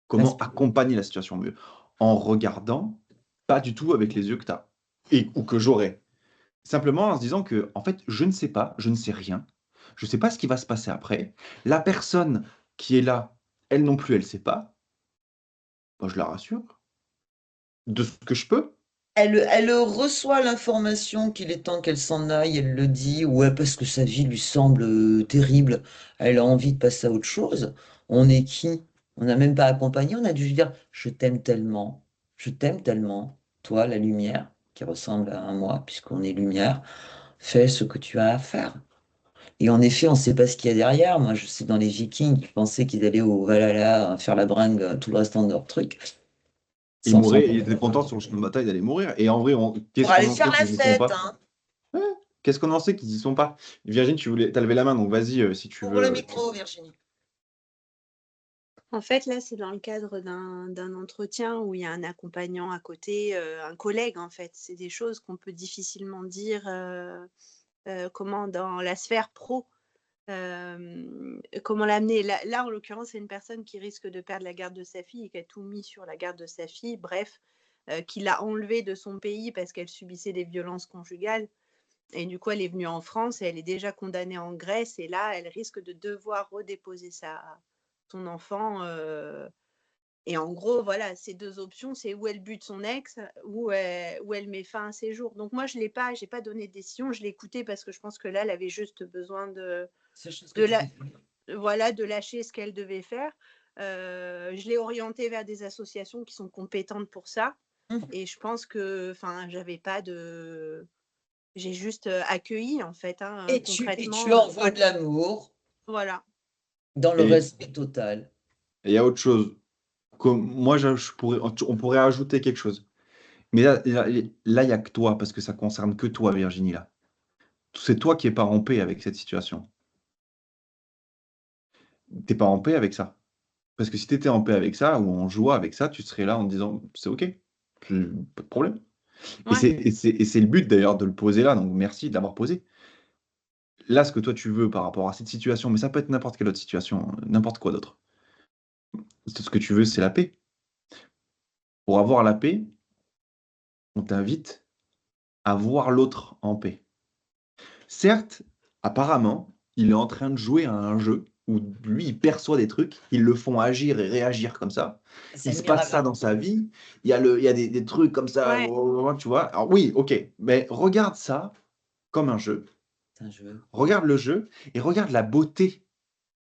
Comment Respect. accompagner la situation mieux? En regardant pas du tout avec les yeux que tu as ou que j'aurais. Simplement en se disant que, en fait, je ne sais pas, je ne sais rien. Je ne sais pas ce qui va se passer après. La personne qui est là, elle non plus, elle ne sait pas. Moi, je la rassure de ce que je peux. Elle reçoit l'information qu'il est temps qu'elle s'en aille, elle le dit, ouais, parce que sa vie lui semble terrible, elle a envie de passer à autre chose. On est qui? On n'a même pas accompagné, on a dû lui dire, je t'aime tellement, toi, la lumière, qui ressemble à un moi, puisqu'on est lumière, fais ce que tu as à faire. Et en effet, on ne sait pas ce qu'il y a derrière. Moi, je sais dans les Vikings, ils pensaient qu'ils allaient au Valhalla faire la bringue tout le restant de leur truc, Il sans mourait, il était content sur le champ de bataille d'aller mourir. Et en vrai, pour qu'est-ce qu'on aller en faire sait la qu'ils n'y sont fête, pas? hein. Ouais. Qu'est-ce qu'on en sait qu'ils y sont pas? Virginie, t'as levé la main, donc vas-y si tu Ouvre le veux. micro, Virginie. En fait, là, c'est dans le cadre d'un entretien où il y a un accompagnant à côté, un collègue, en fait. C'est des choses qu'on peut difficilement dire, comment dans la sphère pro, comment l'amener. Là, en l'occurrence, c'est une personne qui risque de perdre la garde de sa fille et qui a tout mis sur la garde de sa fille, bref, qui l'a enlevée de son pays parce qu'elle subissait des violences conjugales et du coup, elle est venue en France et elle est déjà condamnée en Grèce et là, elle risque de devoir redéposer son enfant, et en gros, voilà, ces 2 options, c'est où elle bute son ex, ou elle met fin à ses jours. Donc moi, j'ai pas donné de décision, je l'ai écoutée parce que je pense que là, elle avait juste besoin Sache ce que de tu la fais. voilà, de lâcher ce qu'elle devait faire. Je l'ai orientée vers des associations qui sont compétentes pour ça Mhm. et je pense que enfin, j'avais pas de j'ai juste, accueilli en fait, hein, Et tu concrètement, envoies de l'amour. voilà. Dans le Et respect total. il y a autre chose. Comme, moi, on pourrait ajouter quelque chose. Mais là, il n'y a que toi, parce que ça concerne que toi, Virginie, là. C'est toi qui n'es pas en paix avec cette situation. T'es pas en paix avec ça. Parce que si tu étais en paix avec ça, ou en joie avec ça, tu serais là en te disant, c'est OK, pas de problème. Et Ouais, c'est le but d'ailleurs de le poser là, donc merci de l'avoir posé. Là, ce que toi tu veux par rapport à cette situation, mais ça peut être n'importe quelle autre situation, n'importe quoi d'autre. Ce que tu veux, c'est la paix. Pour avoir la paix, on t'invite à voir l'autre en paix. Certes, apparemment, il est en train de jouer à un jeu où lui, il perçoit des trucs, ils le font agir et réagir comme ça. C'est Il se passe ça admirable. dans sa vie. Il y a des trucs comme ça, ouais, tu vois. Alors oui, ok, mais regarde ça comme un jeu. C'est un jeu. Regarde le jeu et regarde la beauté.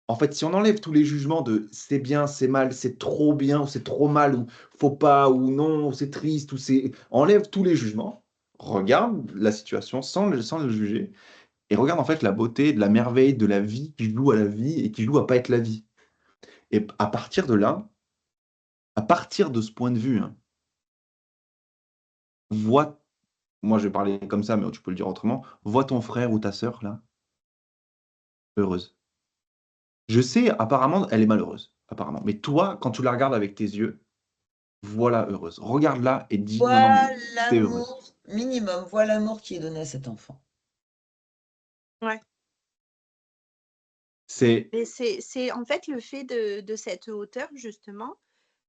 En fait, si on enlève tous les jugements de c'est bien, c'est mal, c'est trop bien ou c'est trop mal ou faut pas ou non, ou c'est triste ou c'est... Enlève tous les jugements, regarde la situation sans le juger et regarde en fait la beauté, de la merveille de la vie qui joue à la vie et qui joue à pas être la vie. Et à partir de là, à partir de ce point de vue, hein, vois, moi je vais parler comme ça, mais tu peux le dire autrement, vois ton frère ou ta sœur là, heureuse. Je sais, apparemment, elle est malheureuse, apparemment. Mais toi, quand tu la regardes avec tes yeux, voilà heureuse. Regarde-la et dis, non, non, mais Voilà t'es heureuse. l'amour minimum, voilà l'amour qui est donné à cet enfant. ouais. C'est, Et c'est en fait le fait de cette hauteur, justement.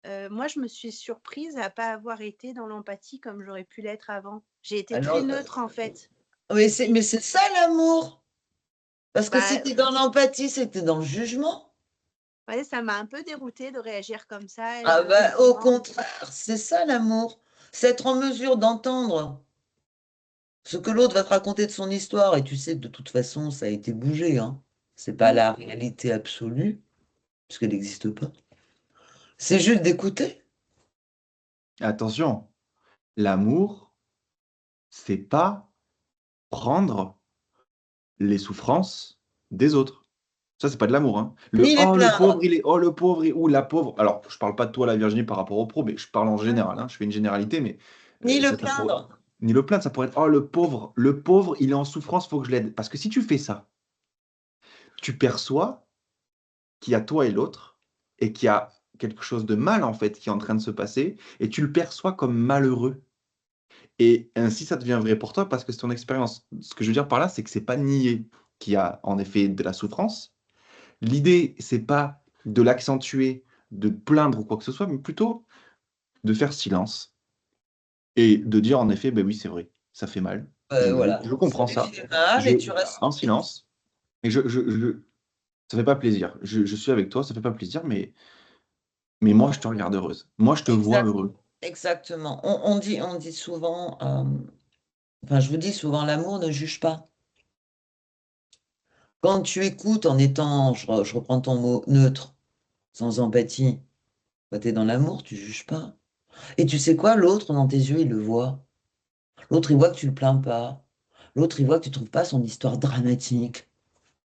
Moi, je me suis surprise à pas avoir été dans l'empathie comme j'aurais pu l'être avant. J'ai été Alors, très neutre, en fait. oui, Et mais c'est ça l'amour. Parce que si bah, tu es dans l'empathie, c'est que tu es dans le jugement. ouais, ça m'a un peu déroutée de réagir comme ça Ah bah, au émotivement. contraire, c'est ça l'amour. C'est être en mesure d'entendre ce que l'autre va te raconter de son histoire. Et tu sais que de toute façon, ça a été bougé, hein. C'est pas Mmh. la réalité absolue, puisqu'elle n'existe pas. C'est juste d'écouter. attention, l'amour, c'est pas prendre les souffrances des autres. Ça, c'est pas de l'amour, hein. Ni les Le pauvre, plaindre, il est, oh, le pauvre, ou la pauvre. Alors, je parle pas de toi, la Virginie, par rapport au pro, mais je parle en Ouais. général, hein. Je fais une généralité, mais ni le ça pourrait, plaindre. ni le plaindre, ça pourrait être, oh, le pauvre, il est en souffrance, faut que je l'aide. Parce que si tu fais ça, tu perçois qu'il y a toi et l'autre, et qu'il y a quelque chose de mal, en fait, qui est en train de se passer, et tu le perçois comme malheureux. Et ainsi, ça devient vrai pour toi parce que c'est ton expérience. Ce que je veux dire par là, c'est que c'est pas nier qu'il y a en effet de la souffrance. L'idée, c'est pas de l'accentuer, de plaindre ou quoi que ce soit, mais plutôt de faire silence et de dire en effet, ben oui, c'est vrai, ça fait mal. Voilà. Je Ça comprends lui ça. fait mal Je, et tu restes. en silence. Et ça fait pas plaisir. Je suis avec toi, ça fait pas plaisir, mais moi, je te regarde heureuse. Moi, je te vois Exact, heureux. exactement. On dit souvent, enfin, je vous dis souvent, l'amour ne juge pas. Quand tu écoutes en étant, je reprends ton mot, neutre, sans empathie, quand tu es dans l'amour, tu juges pas. Et tu sais quoi, l'autre, dans tes yeux, il le voit. L'autre, il voit que tu le plains pas. L'autre, il voit que tu trouves pas son histoire dramatique.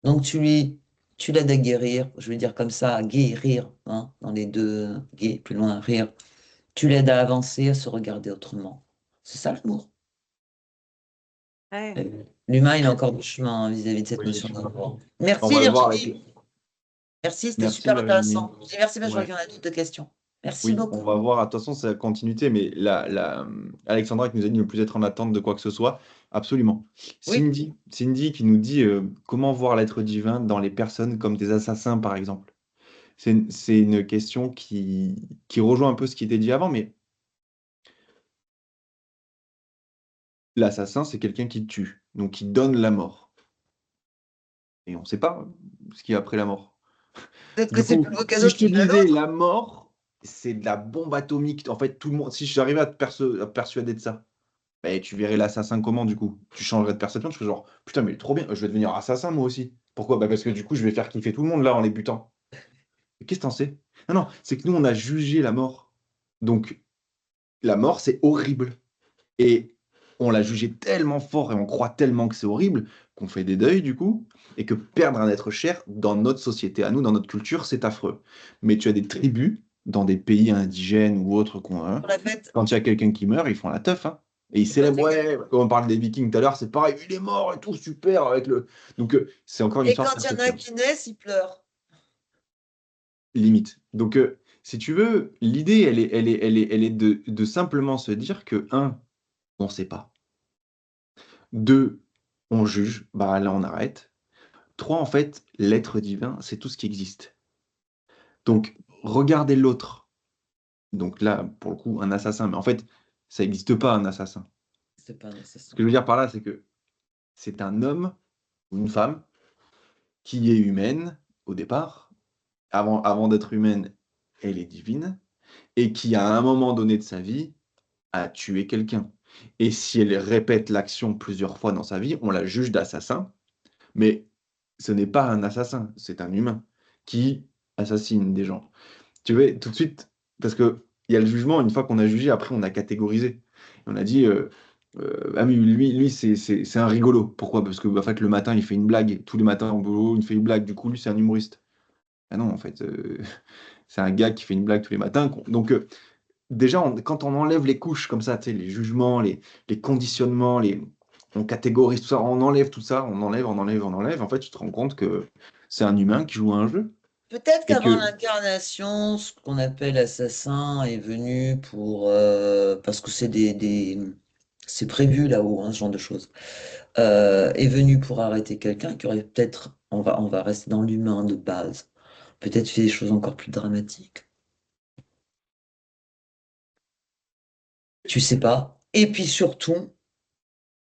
Donc tu l'aides à guérir, je vais dire comme ça, à guérir, hein, dans les deux, gué, plus loin, rire. Tu l'aides à avancer, à se regarder autrement. C'est ça l'amour. Ouais. L'humain, il a encore du chemin hein, vis-à-vis de cette Oui. notion d'amour. On Merci va le voir avec. Virginie. Merci, c'était Merci super Virginie. intéressant. Je dis merci parce que je vois Ouais. qu'il y en a d'autres de questions. Merci Oui, on beaucoup. va voir. Attention, c'est la continuité, mais Alexandra qui nous a dit ne plus être en attente de quoi que ce soit. Absolument. Oui, Cindy qui nous dit comment voir l'être divin dans les personnes comme des assassins, par exemple. C'est une question qui rejoint un peu ce qui était dit avant, mais l'assassin, c'est quelqu'un qui tue, donc qui donne la mort. Et on ne sait pas ce qu'il y a après la mort. peut-être que Du c'est coup, plus beau si cadeau je te qu'il ne disais l'autre. la mort, c'est de la bombe atomique. En fait, tout le monde, si j'arrivais à à te persuader de ça, bah, tu verrais l'assassin comment du coup? Tu changerais de perception, tu serais genre, putain, mais trop bien, je vais devenir assassin moi aussi. Pourquoi? Bah, parce que du coup, je vais faire kiffer tout le monde là en les butant. Mais qu'est-ce que t'en sais? Non, non, c'est que nous, on a jugé la mort. Donc, la mort, c'est horrible. Et on l'a jugé tellement fort et on croit tellement que c'est horrible qu'on fait des deuils du coup, et que perdre un être cher dans notre société, à nous, dans notre culture, c'est affreux. Mais tu as des tribus dans des pays indigènes ou autres Pour la fête. quand il y a quelqu'un qui meurt, ils font la teuf, hein. Et ils Et quand célèbrent, il y a ouais, comme on parle des Vikings tout à l'heure, c'est pareil, il est mort et tout, super, avec le. Donc, c'est encore une et histoire de quand il y en a perception, qui naissent, ils pleurent. limite. Donc, si tu veux, l'idée, elle est de simplement se dire que, un, on ne sait pas. Deux, on juge, bah là, on arrête. Trois, en fait, l'être divin, c'est tout ce qui existe. Donc, regardez l'autre. Donc là, pour le coup, un assassin. Mais en fait, ça n'existe pas, un assassin. C'est pas un Ce assassin. que je veux dire par là, c'est que c'est un homme ou une femme qui est humaine au départ. Avant d'être humaine, elle est divine. Et qui, à un moment donné de sa vie, a tué quelqu'un. Et si elle répète l'action plusieurs fois dans sa vie, on la juge d'assassin. Mais ce n'est pas un assassin, c'est un humain qui assassine des gens. Tu vois, tout de suite, parce que il y a le jugement, une fois qu'on a jugé, après on a catégorisé. On a dit, ah oui, lui c'est un rigolo. Pourquoi? Parce que en fait, le matin, il fait une blague. Tous les matins au boulot, il fait une blague. Du coup, lui, c'est un humoriste. Ah non, en fait, c'est un gars qui fait une blague tous les matins. Donc, déjà, quand on enlève les couches comme ça, tu sais, les jugements, les conditionnements, on catégorise tout ça, on enlève tout ça, on enlève, on enlève, on enlève. En fait, tu te rends compte que c'est un humain qui joue à un jeu. Peut-être Et qu'avant que, l'incarnation, ce qu'on appelle assassin est venu pour parce que c'est prévu là-haut, hein, ce genre de choses. Est venu pour arrêter quelqu'un qui aurait peut-être, on va rester dans l'humain de base, peut-être fait des choses encore plus dramatiques. Tu sais pas. Et puis surtout,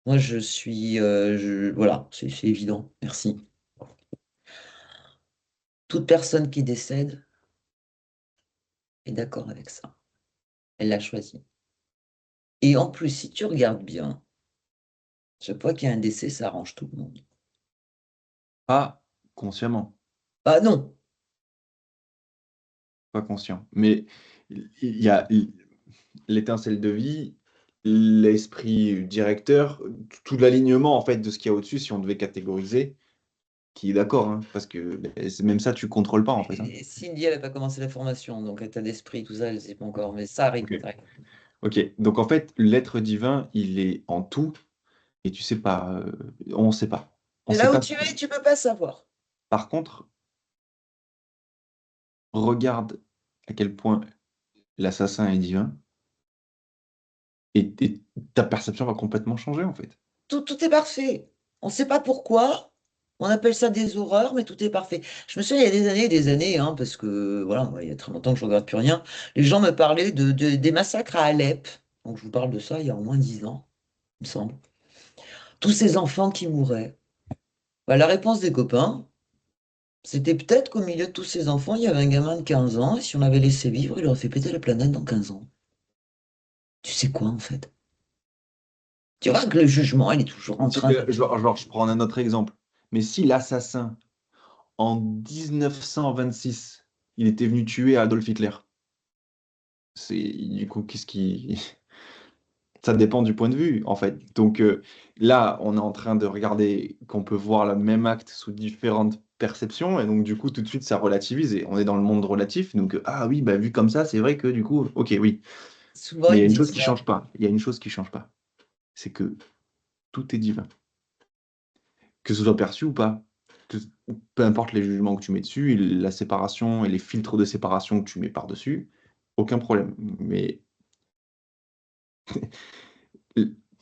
moi voilà, c'est évident. Merci. Toute personne qui décède est d'accord avec ça. Elle l'a choisi. Et en plus, si tu regardes bien, chaque fois qu'il y a un décès, ça arrange tout le monde. pas consciemment, Ah non, pas conscient, mais il y a l'étincelle de vie, l'esprit directeur, tout l'alignement en fait de ce qu'il y a au-dessus, si on devait catégoriser, qui est d'accord, hein, parce que même ça, tu contrôles pas en fait, hein. et Cindy, elle n'a pas commencé la formation, donc état d'esprit, tout ça, elle ne sait pas encore, mais ça arrive. Ok. Ça arrive. Ok, donc en fait, l'être divin, il est en tout, et tu sais pas, on sait pas. On Mais sait là où pas. tu es, tu peux pas savoir. Par contre, regarde à quel point l'assassin est divin, et ta perception va complètement changer en fait. Tout est parfait. On ne sait pas pourquoi. On appelle ça des horreurs, mais tout est parfait. Je me souviens, il y a des années, hein, parce que voilà, moi, il y a très longtemps que je regarde plus rien. Les gens me parlaient des massacres à Alep. Donc je vous parle de ça il y a au moins 10 ans, il me semble. Tous ces enfants qui mouraient. Bah, la réponse des copains, c'était peut-être qu'au milieu de tous ces enfants, il y avait un gamin de 15 ans, et si on l'avait laissé vivre, il aurait fait péter la planète dans 15 ans. Tu sais quoi, en fait? Tu vois que le jugement, il est toujours en train de... Je prends un autre exemple. Mais si l'assassin, en 1926, il était venu tuer Adolf Hitler, du coup, qu'est-ce qui. Ça dépend du point de vue, en fait. Donc là, on est en train de regarder qu'on peut voir le même acte sous différentes perceptions, et donc du coup, tout de suite, ça relativise, et on est dans le monde relatif. Donc, ah oui, bah, vu comme ça, c'est vrai que du coup, ok, oui. Souvent, Mais il y ils a me une disent chose qui ça. change pas. Il y a une chose qui change pas. C'est que tout est divin. Que ce soit perçu ou pas. Que- Peu importe les jugements que tu mets dessus, et la séparation et les filtres de séparation que tu mets par-dessus, aucun problème. Mais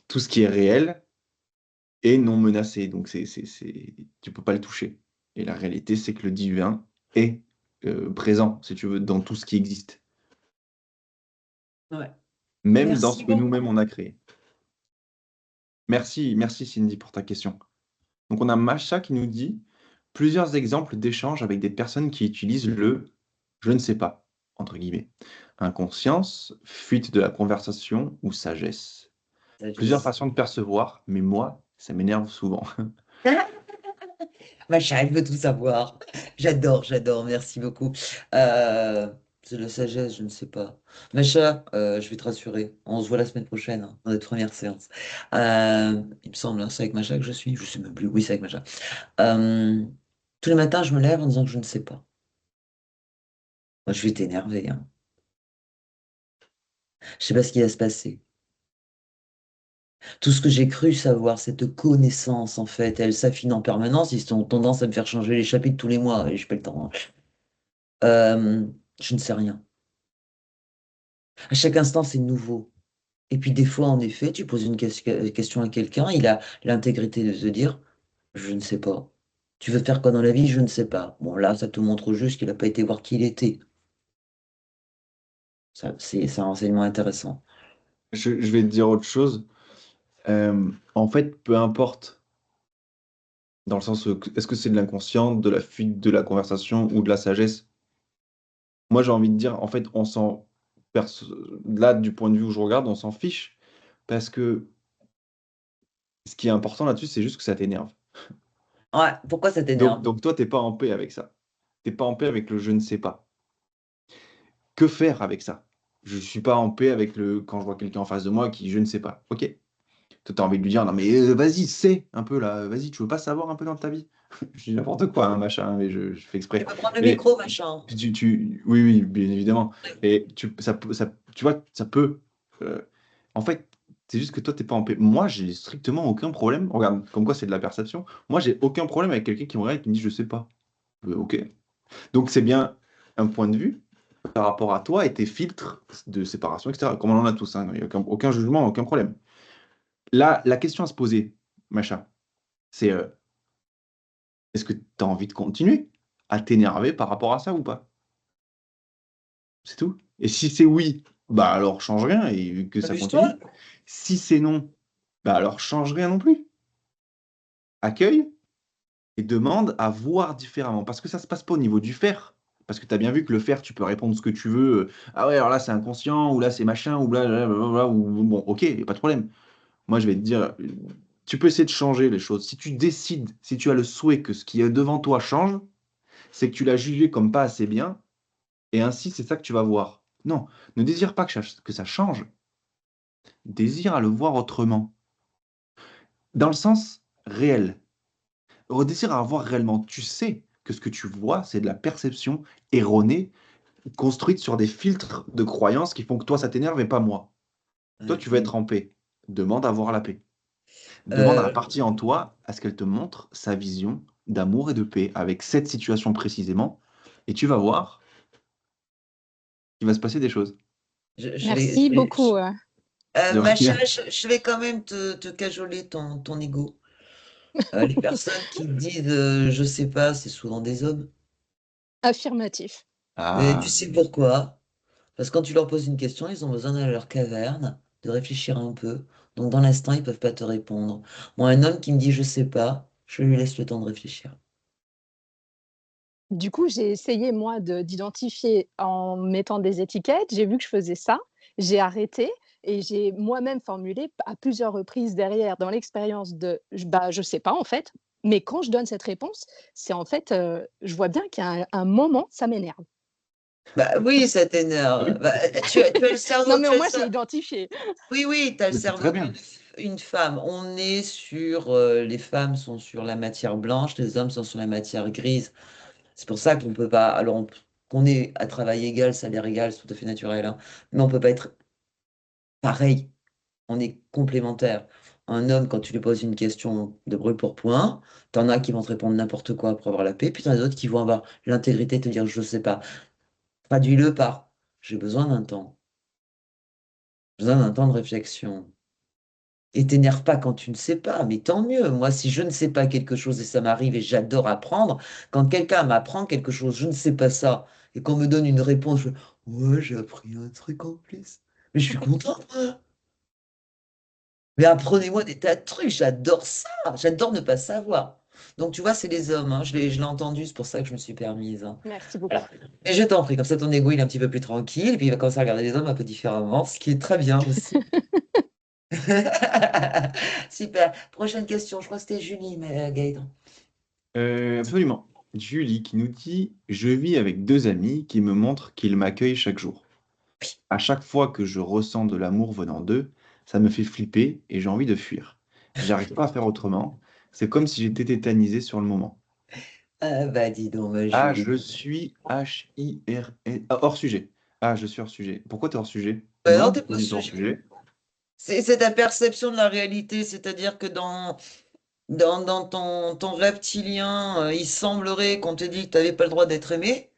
tout ce qui est réel est non menacé. Donc, tu peux pas le toucher. Et la réalité, c'est que le divin est présent, si tu veux, dans tout ce qui existe. Ouais. Même dans ce Merci que nous-mêmes, beaucoup. on a créé. Merci, merci Cindy pour ta question. Donc, on a Macha qui nous dit plusieurs exemples d'échanges avec des personnes qui utilisent le je ne sais pas, entre guillemets. Inconscience, fuite de la conversation ou sagesse. Plusieurs Sagesse. façons de percevoir, mais moi, ça m'énerve souvent. Ma chérie, elle veut tout savoir. J'adore, j'adore, merci beaucoup. Euh, C'est de la sagesse, je ne sais pas. Macha, je vais te rassurer. On se voit la semaine prochaine, hein, dans notre première séance. Il me semble, hein, c'est avec Macha que je suis. Je sais même plus. Oui, c'est avec Macha. Euh, Tous les matins, je me lève en disant que je ne sais pas. Moi, je vais t'énerver, hein. Je sais pas ce qui va se passer. Tout ce que j'ai cru savoir, cette connaissance, en fait, elle s'affine en permanence. Ils ont tendance à me faire changer les chapitres tous les mois et je pas le temps, hein. Euh, je ne sais rien. À chaque instant, c'est nouveau. Et puis des fois, en effet, tu poses une question à quelqu'un, il a l'intégrité de te dire, je ne sais pas. Tu veux faire quoi dans la vie? Je ne sais pas. Bon, là, ça te montre juste qu'il n'a pas été voir qui il était. Ça, c'est un renseignement intéressant. Je vais te dire autre chose. En fait, peu importe, dans le sens, est-ce que c'est de l'inconscient, de la fuite de la conversation ou de la sagesse? Moi, j'ai envie de dire, en fait, perso- là, du point de vue où je regarde, on s'en fiche. Parce que ce qui est important là-dessus, c'est juste que ça t'énerve. Ouais, pourquoi ça Donc, t'énerve? donc toi, t'es pas en paix avec ça. T'es pas en paix avec le je ne sais pas. Que faire avec ça? Je suis pas en paix avec le quand je vois quelqu'un en face de moi qui je ne sais pas. Ok. Toi, t'as envie de lui dire, non mais vas-y, sais un peu là, vas-y, tu veux pas savoir un peu dans ta vie? Je dis n'importe quoi, hein, machin, mais je fais Tu exprès. peux prendre le Mais micro, machin. oui, oui, bien évidemment. Et tu vois, ça peut. euh, En fait, c'est juste que toi, t'es pas en paix. Moi, j'ai strictement aucun problème. Regarde, comme quoi c'est de la perception. Moi, j'ai aucun problème avec quelqu'un qui me regarde et qui me dit je sais pas. Ok. Donc, c'est bien un point de vue par rapport à toi et tes filtres de séparation, etc. Comme on en a tous, hein. Il n'y a aucun jugement, aucun problème. Là, la question à se poser, machin, c'est est-ce que tu as envie de continuer à t'énerver par rapport à ça ou pas? C'est tout. Et si c'est oui, bah alors change rien et que ça Amuse-toi. continue. Si c'est non, bah alors change rien non plus. Accueille et demande à voir différemment. Parce que ça se passe pas au niveau du faire. Parce que tu as bien vu que le faire, tu peux répondre ce que tu veux. Ah ouais, alors là c'est inconscient, ou là c'est machin, ou bla, ou bon, ok, y a pas de problème. Moi je vais te dire, tu peux essayer de changer les choses. Si tu décides, si tu as le souhait que ce qui est devant toi change, c'est que tu l'as jugé comme pas assez bien, et ainsi c'est ça que tu vas voir. Non, ne désire pas que ça change, désire à le voir autrement. Dans le sens réel. Désire à voir réellement. Tu sais que ce que tu vois, c'est de la perception erronée, construite sur des filtres de croyances qui font que toi, ça t'énerve et pas moi. Toi, tu veux Ok. être en paix. Demande à voir la paix. Demande à la Euh, partie en toi à ce qu'elle te montre sa vision d'amour et de paix avec cette situation précisément. Et tu vas voir qu'il va se passer des choses. Merci beaucoup. De Macha, rien. je vais quand même te cajoler ton ego. Les personnes qui disent je sais pas, c'est souvent des hommes. Affirmatif. Et tu Ah, sais pourquoi? Parce que quand tu leur poses une question, ils ont besoin d'aller à leur caverne, de réfléchir un peu. Donc dans l'instant, ils peuvent pas te répondre. Moi, un homme qui me dit je sais pas, je lui laisse le temps de réfléchir. Du coup, j'ai essayé moi d'identifier en mettant des étiquettes. J'ai vu que je faisais ça, j'ai arrêté et j'ai moi-même formulé à plusieurs reprises derrière dans l'expérience de bah, je sais pas en fait, mais quand je donne cette réponse, c'est en fait, je vois bien qu'il y a un moment, ça m'énerve. Bah oui, ça ah t'énerve. oui, Bah, tu as le Non, cerveau, mais tu au as le moins j'ai cerveau. identifié. Oui, oui, tu as le mais c'est très cerveau bien. une femme. On est sur, les femmes sont sur la matière blanche, les hommes sont sur la matière grise. C'est pour ça qu'on peut pas, alors qu'on est à travail égal, salaire égal, c'est tout à fait naturel, hein, mais on peut pas être pareil. On est complémentaires. Un homme, quand tu lui poses une question de brûle pour point, t'en as qui vont te répondre n'importe quoi pour avoir la paix, puis t'en as d'autres qui vont avoir l'intégrité de te dire je sais pas. Traduis-le par j'ai besoin d'un temps de réflexion. Et t'énerve pas quand tu ne sais pas, mais tant mieux. Moi, si je ne sais pas quelque chose et ça m'arrive et j'adore apprendre, quand quelqu'un m'apprend quelque chose, je ne sais pas ça, et qu'on me donne une réponse, ouais, j'ai appris un truc en plus. Mais je suis contente, moi. Mais apprenez-moi des tas de trucs, j'adore ça, j'adore ne pas savoir. Donc, tu vois, c'est les hommes, hein. Je l'ai entendu, c'est pour ça que je me suis permise, hein. Merci beaucoup. Voilà. Mais je t'en prie, comme ça ton ego il est un petit peu plus tranquille, et puis il va commencer à regarder les hommes un peu différemment, ce qui est très bien aussi. Super. Prochaine question, je crois que c'était Julie, mais Gaëtan. Absolument. Julie qui nous dit: Je vis avec deux amis qui me montrent qu'ils m'accueillent chaque jour. À chaque fois que je ressens de l'amour venant d'eux, ça me fait flipper et j'ai envie de fuir. J'arrive pas à faire autrement. C'est comme si j'étais tétanisé sur le moment. Ah bah dis donc, ma Ah, Julie. je suis H-I-R-N. Ah, hors sujet. Ah, je suis hors sujet. Pourquoi t'es hors sujet? Bah non, Non, t'es pas pas du tout hors sujet. sujet. C'est ta perception de la réalité, c'est-à-dire que dans ton reptilien, il semblerait qu'on t'ait dit que tu n'avais pas le droit d'être aimé,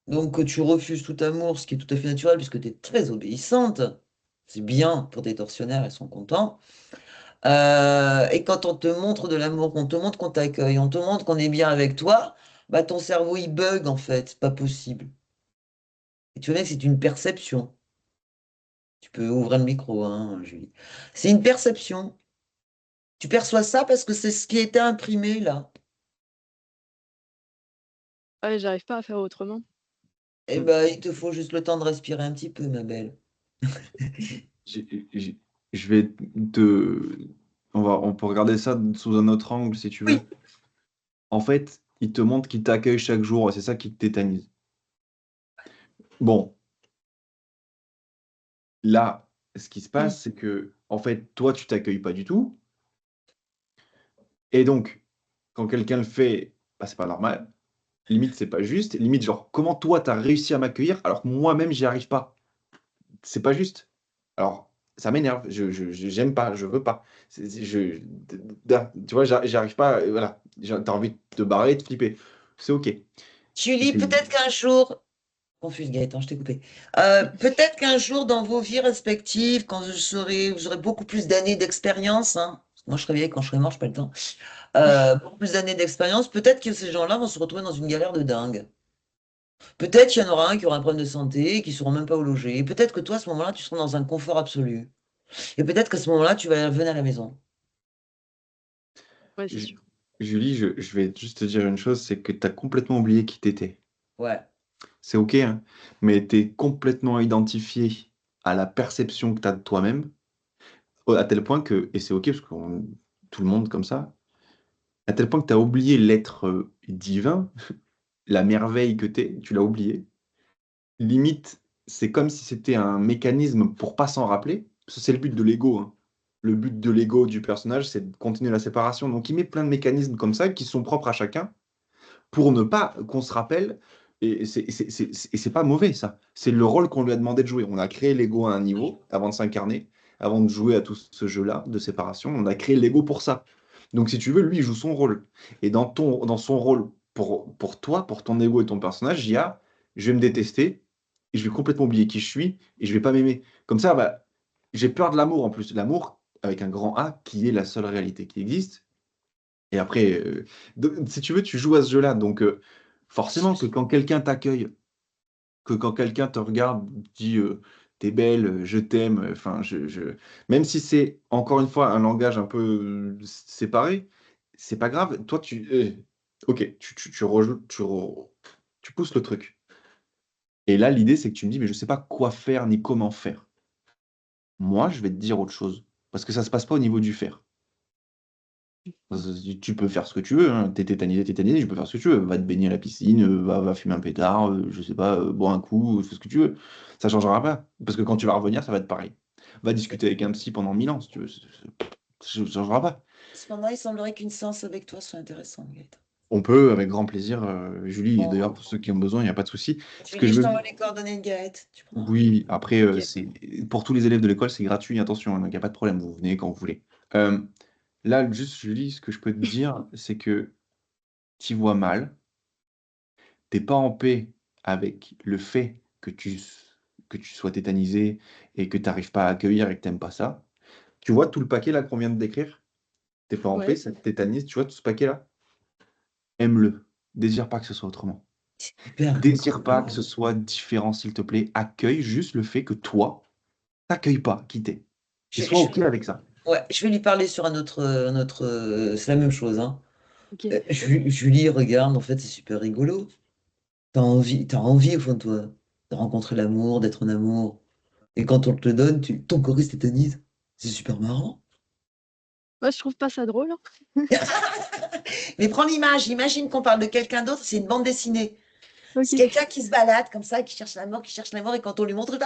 donc que tu refuses tout amour, ce qui est tout à fait naturel puisque tu es très obéissante. C'est bien pour tes tortionnaires, ils sont contents. Et quand on te montre de l'amour, qu'on te montre qu'on t'accueille, on te montre qu'on est bien avec toi, bah ton cerveau il bug en fait, c'est pas possible. Et tu vois, c'est une perception. Tu peux ouvrir le micro, hein, Julie. C'est une perception. Tu perçois ça parce que c'est ce qui était imprimé là. Ouais, j'arrive pas à faire autrement. Eh Hmm. ben, il te faut juste le temps de respirer un petit peu, ma belle. J'ai- Je vais te... on peut regarder ça sous un autre angle si tu veux. Oui. En fait, il te montre qu'il t'accueille chaque jour et c'est ça qui te tétanise. Bon, là, ce qui se Mm. passe, c'est que, en fait, toi, tu t'accueilles pas du tout. Et donc, quand quelqu'un le fait, bah, c'est pas normal. Limite, c'est pas juste. Limite, genre, comment toi, t'as réussi à m'accueillir alors que moi-même, j'y arrive pas? C'est pas juste. Alors, ça m'énerve. J'aime pas. Je veux pas. Tu vois, j'y arrive pas. Voilà. T'as envie de te barrer, de flipper. C'est OK. Julie, C'est- peut-être qu'un jour, confuse Gaëtan, je t'ai coupé. Peut-être qu'un jour, dans vos vies respectives, quand vous aurez beaucoup plus d'années d'expérience, hein, parce que moi je serai vieille quand je serai mort, je pas le temps, beaucoup plus d'années d'expérience, peut-être que ces gens-là vont se retrouver dans une galère de dingue. Peut-être qu'il y en aura un qui aura un problème de santé, qui ne sauront même pas où loger. Peut-être que toi, à ce moment-là, tu seras dans un confort absolu. Et peut-être qu'à ce moment-là, tu vas revenir à la maison. Ouais, c'est Ju- sûr. Julie, je vais juste te dire une chose, c'est que t'as complètement oublié qui t'étais. Ouais. C'est OK, hein, mais t'es complètement identifié à la perception que t'as de toi-même, à tel point que, et c'est OK parce que tout le monde comme ça, à tel point que t'as oublié l'être divin, la merveille que t'es, tu l'as oublié. Limite, c'est comme si c'était un mécanisme pour pas s'en rappeler. Parce que c'est le but de l'ego, hein. Le but de l'ego du personnage, c'est de continuer la séparation. Donc il met plein de mécanismes comme ça qui sont propres à chacun pour ne pas qu'on se rappelle. Et c'est pas mauvais, ça. C'est le rôle qu'on lui a demandé de jouer. On a créé l'ego à un niveau avant de s'incarner, avant de jouer à tout ce jeu-là de séparation. On a créé l'ego pour ça. Donc, si tu veux, lui, il joue son rôle. Et dans son rôle, pour toi, pour ton ego et ton personnage, il y a je vais me détester, et je vais complètement oublier qui je suis, et je vais pas m'aimer. Comme ça, bah, j'ai peur de l'amour en plus. L'amour, avec un grand A, qui est la seule réalité qui existe. Et après, si tu veux, tu joues à ce jeu-là. Donc, forcément que quand quelqu'un t'accueille, que quand quelqu'un te regarde, dit t'es belle, je t'aime, enfin, même si c'est encore une fois un langage un peu séparé, c'est pas grave. Toi, ok, tu pousses le truc. Et là, l'idée, c'est que tu me dis, mais je sais pas quoi faire ni comment faire. Moi, je vais te dire autre chose. Parce que ça se passe pas au niveau du faire. Tu peux faire ce que tu veux, hein. T'es tétanisé, tu peux faire ce que tu veux. Va te baigner à la piscine, va fumer un pétard, je sais pas, boire un coup, fais ce que tu veux. Ça changera pas. Parce que quand tu vas revenir, ça va être pareil. Va discuter avec un psy pendant 1000 ans, si tu veux. Ça changera pas. Cependant, il semblerait qu'une séance avec toi soit intéressante, Gaëtan. On peut, avec grand plaisir, Julie, et d'ailleurs, Bon. pour ceux qui ont besoin, il n'y a pas de souci. Ce que Julie, je je veux. t'envoie les coordonnées de Gaët. Tu prends. Oui, après, Ok. pour tous les élèves de l'école, c'est gratuit, attention, hein, donc il n'y a pas de problème, vous venez quand vous voulez. Euh, Là, juste, Julie, ce que je peux te dire, c'est que tu vois mal. T'es pas en paix avec le fait que tu sois tétanisé et que tu n'arrives pas à accueillir et que t'aimes pas ça. Tu vois tout le paquet là qu'on vient de décrire? T'es pas en paix, Ouais. ça te tétanise, tu vois tout ce paquet-là? Aime-le. Désire pas que ce soit autrement. Super. Désire pas que ce soit différent, s'il te plaît. Accueille juste le fait que toi, t'accueilles pas qui t'es. Et Je, sois je- OK avec ça. ouais, je vais lui parler sur c'est la même chose, hein. Ok. Julie, regarde, en fait, c'est super rigolo. T'as envie au fond de toi de rencontrer l'amour, d'être en amour. Et quand on te le donne, ton corps il se tétanise. C'est super marrant. Moi, je trouve pas ça drôle, hein. Mais prends l'image, imagine qu'on parle de quelqu'un d'autre, c'est une bande dessinée. OK. C'est quelqu'un qui se balade comme ça, qui cherche la mort, et quand on lui montre,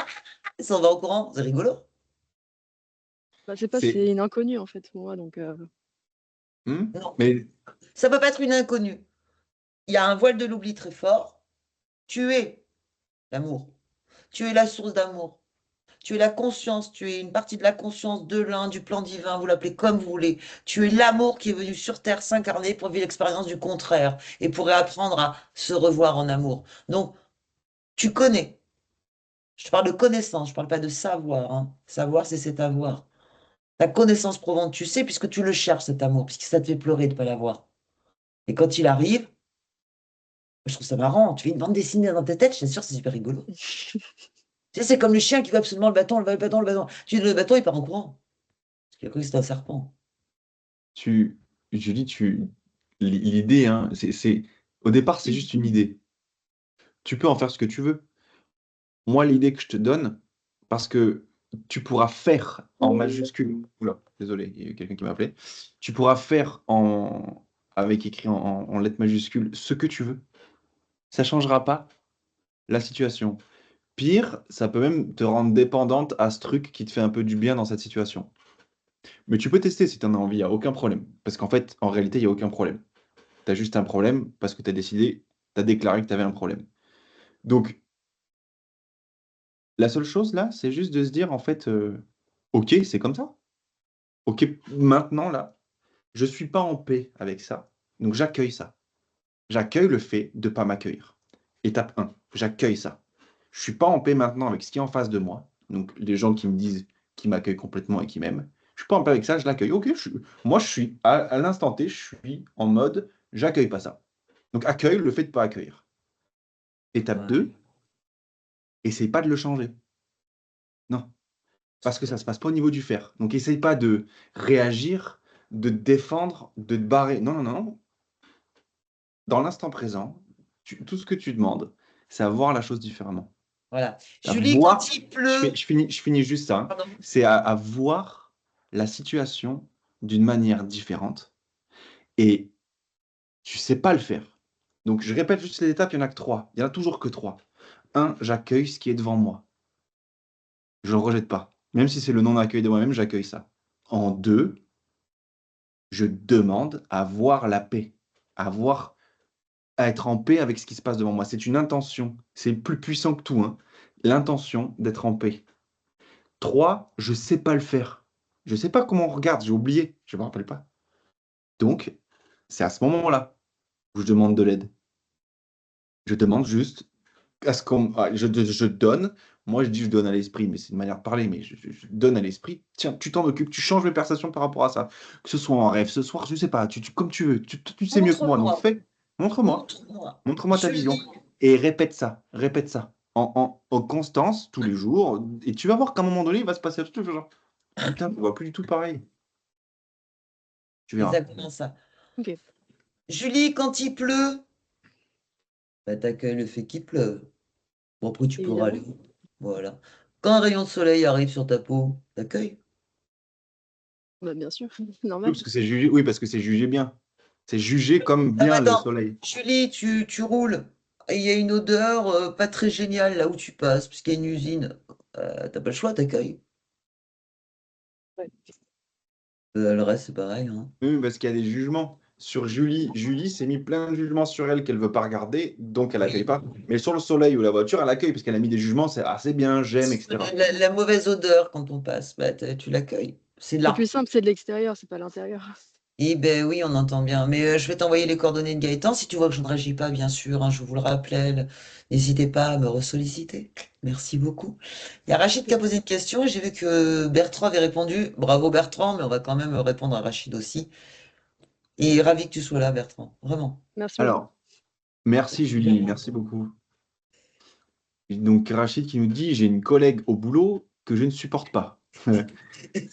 il s'en va au courant. C'est rigolo. Bah, c'est C'est... une inconnue, en fait, pour moi, donc Non, Mais ça peut pas être une inconnue. Il y a un voile de l'oubli très fort. Tu es l'amour. Tu es la source d'amour. Tu es la conscience, tu es une partie de la conscience de l'un, du plan divin, vous l'appelez comme vous voulez. Tu es l'amour qui est venu sur Terre s'incarner pour vivre l'expérience du contraire et pour apprendre à se revoir en amour. Donc, tu connais. Je te parle de connaissance, je ne parle pas de savoir, hein. Savoir, c'est cet avoir. Ta connaissance profonde, tu sais, puisque tu le cherches, cet amour, puisque ça te fait pleurer de ne pas l'avoir. Et quand il arrive, je trouve ça marrant. Tu fais une bande dessinée dans ta tête, je t'assure, c'est super rigolo. Tu sais, c'est comme le chien qui veut absolument le bâton, le bâton, le bâton. Tu lui donnes le bâton, il part en courant. Parce qu'il a cru que c'était un serpent. tu, Julie, l'idée, hein, au départ, c'est juste une idée. Tu peux en faire ce que tu veux. Moi, l'idée que je te donne, parce que tu pourras faire en majuscule, oula, désolé, il y a eu quelqu'un qui m'a appelé, tu pourras faire avec écrit en lettres majuscules ce que tu veux. Ça changera pas la situation. Pire, ça peut même te rendre dépendante à ce truc qui te fait un peu du bien dans cette situation. Mais tu peux tester si tu en as envie, il n'y a aucun problème. Parce qu'en fait, en réalité, il n'y a aucun problème. Tu as juste un problème parce que tu as décidé, tu as déclaré que tu avais un problème. Donc, la seule chose là, c'est juste de se dire, en fait, ok, c'est comme ça. Ok, maintenant là, je suis pas en paix avec ça. Donc, j'accueille ça. J'accueille le fait de ne pas m'accueillir. Étape 1, j'accueille ça. Je suis pas en paix maintenant avec ce qui est en face de moi. Donc, les gens qui me disent qu'ils m'accueillent complètement et qui m'aiment. Je suis pas en paix avec ça, je l'accueille. Ok, moi, je suis, à l'instant T, je suis en mode, j'accueille pas ça. Donc, accueille le fait de pas accueillir. Étape Ouais. 2, essaye pas de le changer. Non, parce que ça se passe pas au niveau du faire. Donc, essaye pas de réagir, de te défendre, de te barrer. Non, non, non, non. Dans l'instant présent, tout ce que tu demandes, c'est à voir la chose différemment. Voilà. À Julie, quand voir, il pleut, je finis juste ça, hein. pardon. C'est à voir la situation d'une manière différente et tu sais pas le faire. Donc, je répète juste les étapes, il y en a que 3. Il y en a toujours que 3. 1, j'accueille ce qui est devant moi. Je ne le rejette pas. Même si c'est le non-accueil de moi-même, j'accueille ça. En 2, je demande à voir la paix, à être en paix avec ce qui se passe devant moi. C'est une intention. C'est plus puissant que tout, hein. L'intention d'être en paix. 3, je sais pas le faire. Je sais pas comment on regarde, j'ai oublié, je me rappelle pas. Donc, c'est à ce moment-là où je demande de l'aide. Je demande juste à ce qu'on. Je donne. Moi, je dis je donne à l'esprit, mais c'est une manière de parler, mais je donne à l'esprit. Tiens, tu t'en occupes, tu changes mes perceptions par rapport à ça. Que ce soit en rêve, ce soir, je sais pas, comme tu veux. Tu sais mieux que moi, donc Montre-moi, fais. Montre-moi. montre-moi. Montre-moi ta vision. Julie, Et répète ça. Répète ça. En constance, tous les jours. Et tu vas voir qu'à un moment donné, il va se passer un truc genre. Putain, tu vois plus du tout pareil. Tu verras. exactement ça. OK. Julie, quand il pleut, bah, t'accueilles le fait qu'il pleuve. Bon, après, tu pourras aller Évidemment. où? Voilà. Quand un rayon de soleil arrive sur ta peau, t'accueilles. Bah, bien sûr, Oui, normal. parce que c'est jugé, oui, parce que c'est jugé bien. C'est jugé comme Ah, mais bien le attends, soleil. Julie, tu roules. Et il y a une odeur pas très géniale là où tu passes, puisqu'il y a une usine. T'as pas le choix, t'accueilles. Ouais. Le reste, c'est pareil, hein. Oui, parce qu'il y a des jugements. Sur Julie, Julie s'est mis plein de jugements sur elle qu'elle veut pas regarder, donc elle accueille Oui. pas. Mais sur le soleil ou la voiture, elle accueille parce qu'elle a mis des jugements, c'est assez bien, j'aime, etc. La mauvaise odeur quand on passe, bah, tu l'accueilles. C'est C'est plus là. simple, c'est de l'extérieur, c'est pas l'intérieur. Eh ben oui, on entend bien. Mais je vais t'envoyer les coordonnées de Gaëtan. Si tu vois que je ne réagis pas, bien sûr, hein, je vous le rappelle, n'hésitez pas à me ressolliciter. Merci beaucoup. Il y a Rachid qui a posé une question et j'ai vu que Bertrand avait répondu. Bravo Bertrand, mais on va quand même répondre à Rachid aussi. Et ravi que tu sois là, Bertrand. Vraiment. Merci beaucoup. Alors, merci Julie, merci beaucoup. Donc Rachid qui nous dit, j'ai une collègue au boulot que je ne supporte pas.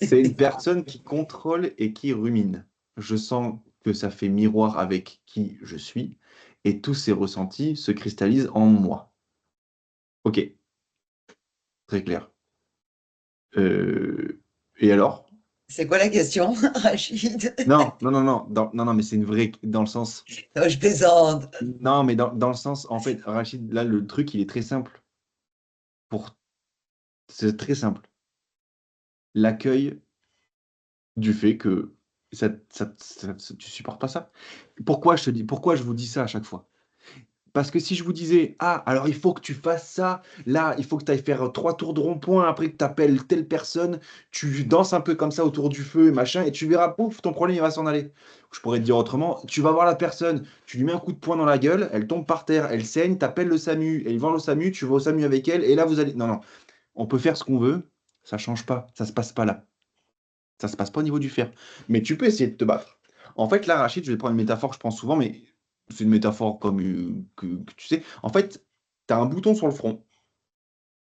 C'est une personne qui contrôle et qui rumine. Je sens que ça fait miroir avec qui je suis et tous ces ressentis se cristallisent en moi. Ok, très clair. Et alors? C'est quoi la question, Rachid? Non, non, non, non, non, non, mais c'est une vraie, dans le sens, Non, je plaisante. non, mais dans le sens, en fait, Rachid, là, le truc, il est très simple. Pour, c'est très simple. L'accueil du fait que tu supportes pas ça. Pourquoi je vous dis ça à chaque fois? Parce que si je vous disais, ah, alors il faut que tu fasses ça, là, il faut que tu ailles faire 3 tours de rond-point, après que tu appelles telle personne, tu danses un peu comme ça autour du feu et machin, et tu verras, pouf, ton problème, il va s'en aller. Je pourrais te dire autrement, tu vas voir la personne, tu lui mets un coup de poing dans la gueule, elle tombe par terre, elle saigne, t'appelles le SAMU, et ils vont le SAMU, tu vas au SAMU avec elle, et là, vous allez. Non, non, on peut faire ce qu'on veut, ça change pas, ça se passe pas là. Ça se passe pas au niveau du fer. Mais tu peux essayer de te battre. En fait, là, Rachid, je vais prendre une métaphore que je prends souvent, mais c'est une métaphore comme que tu sais. En fait, tu as un bouton sur le front.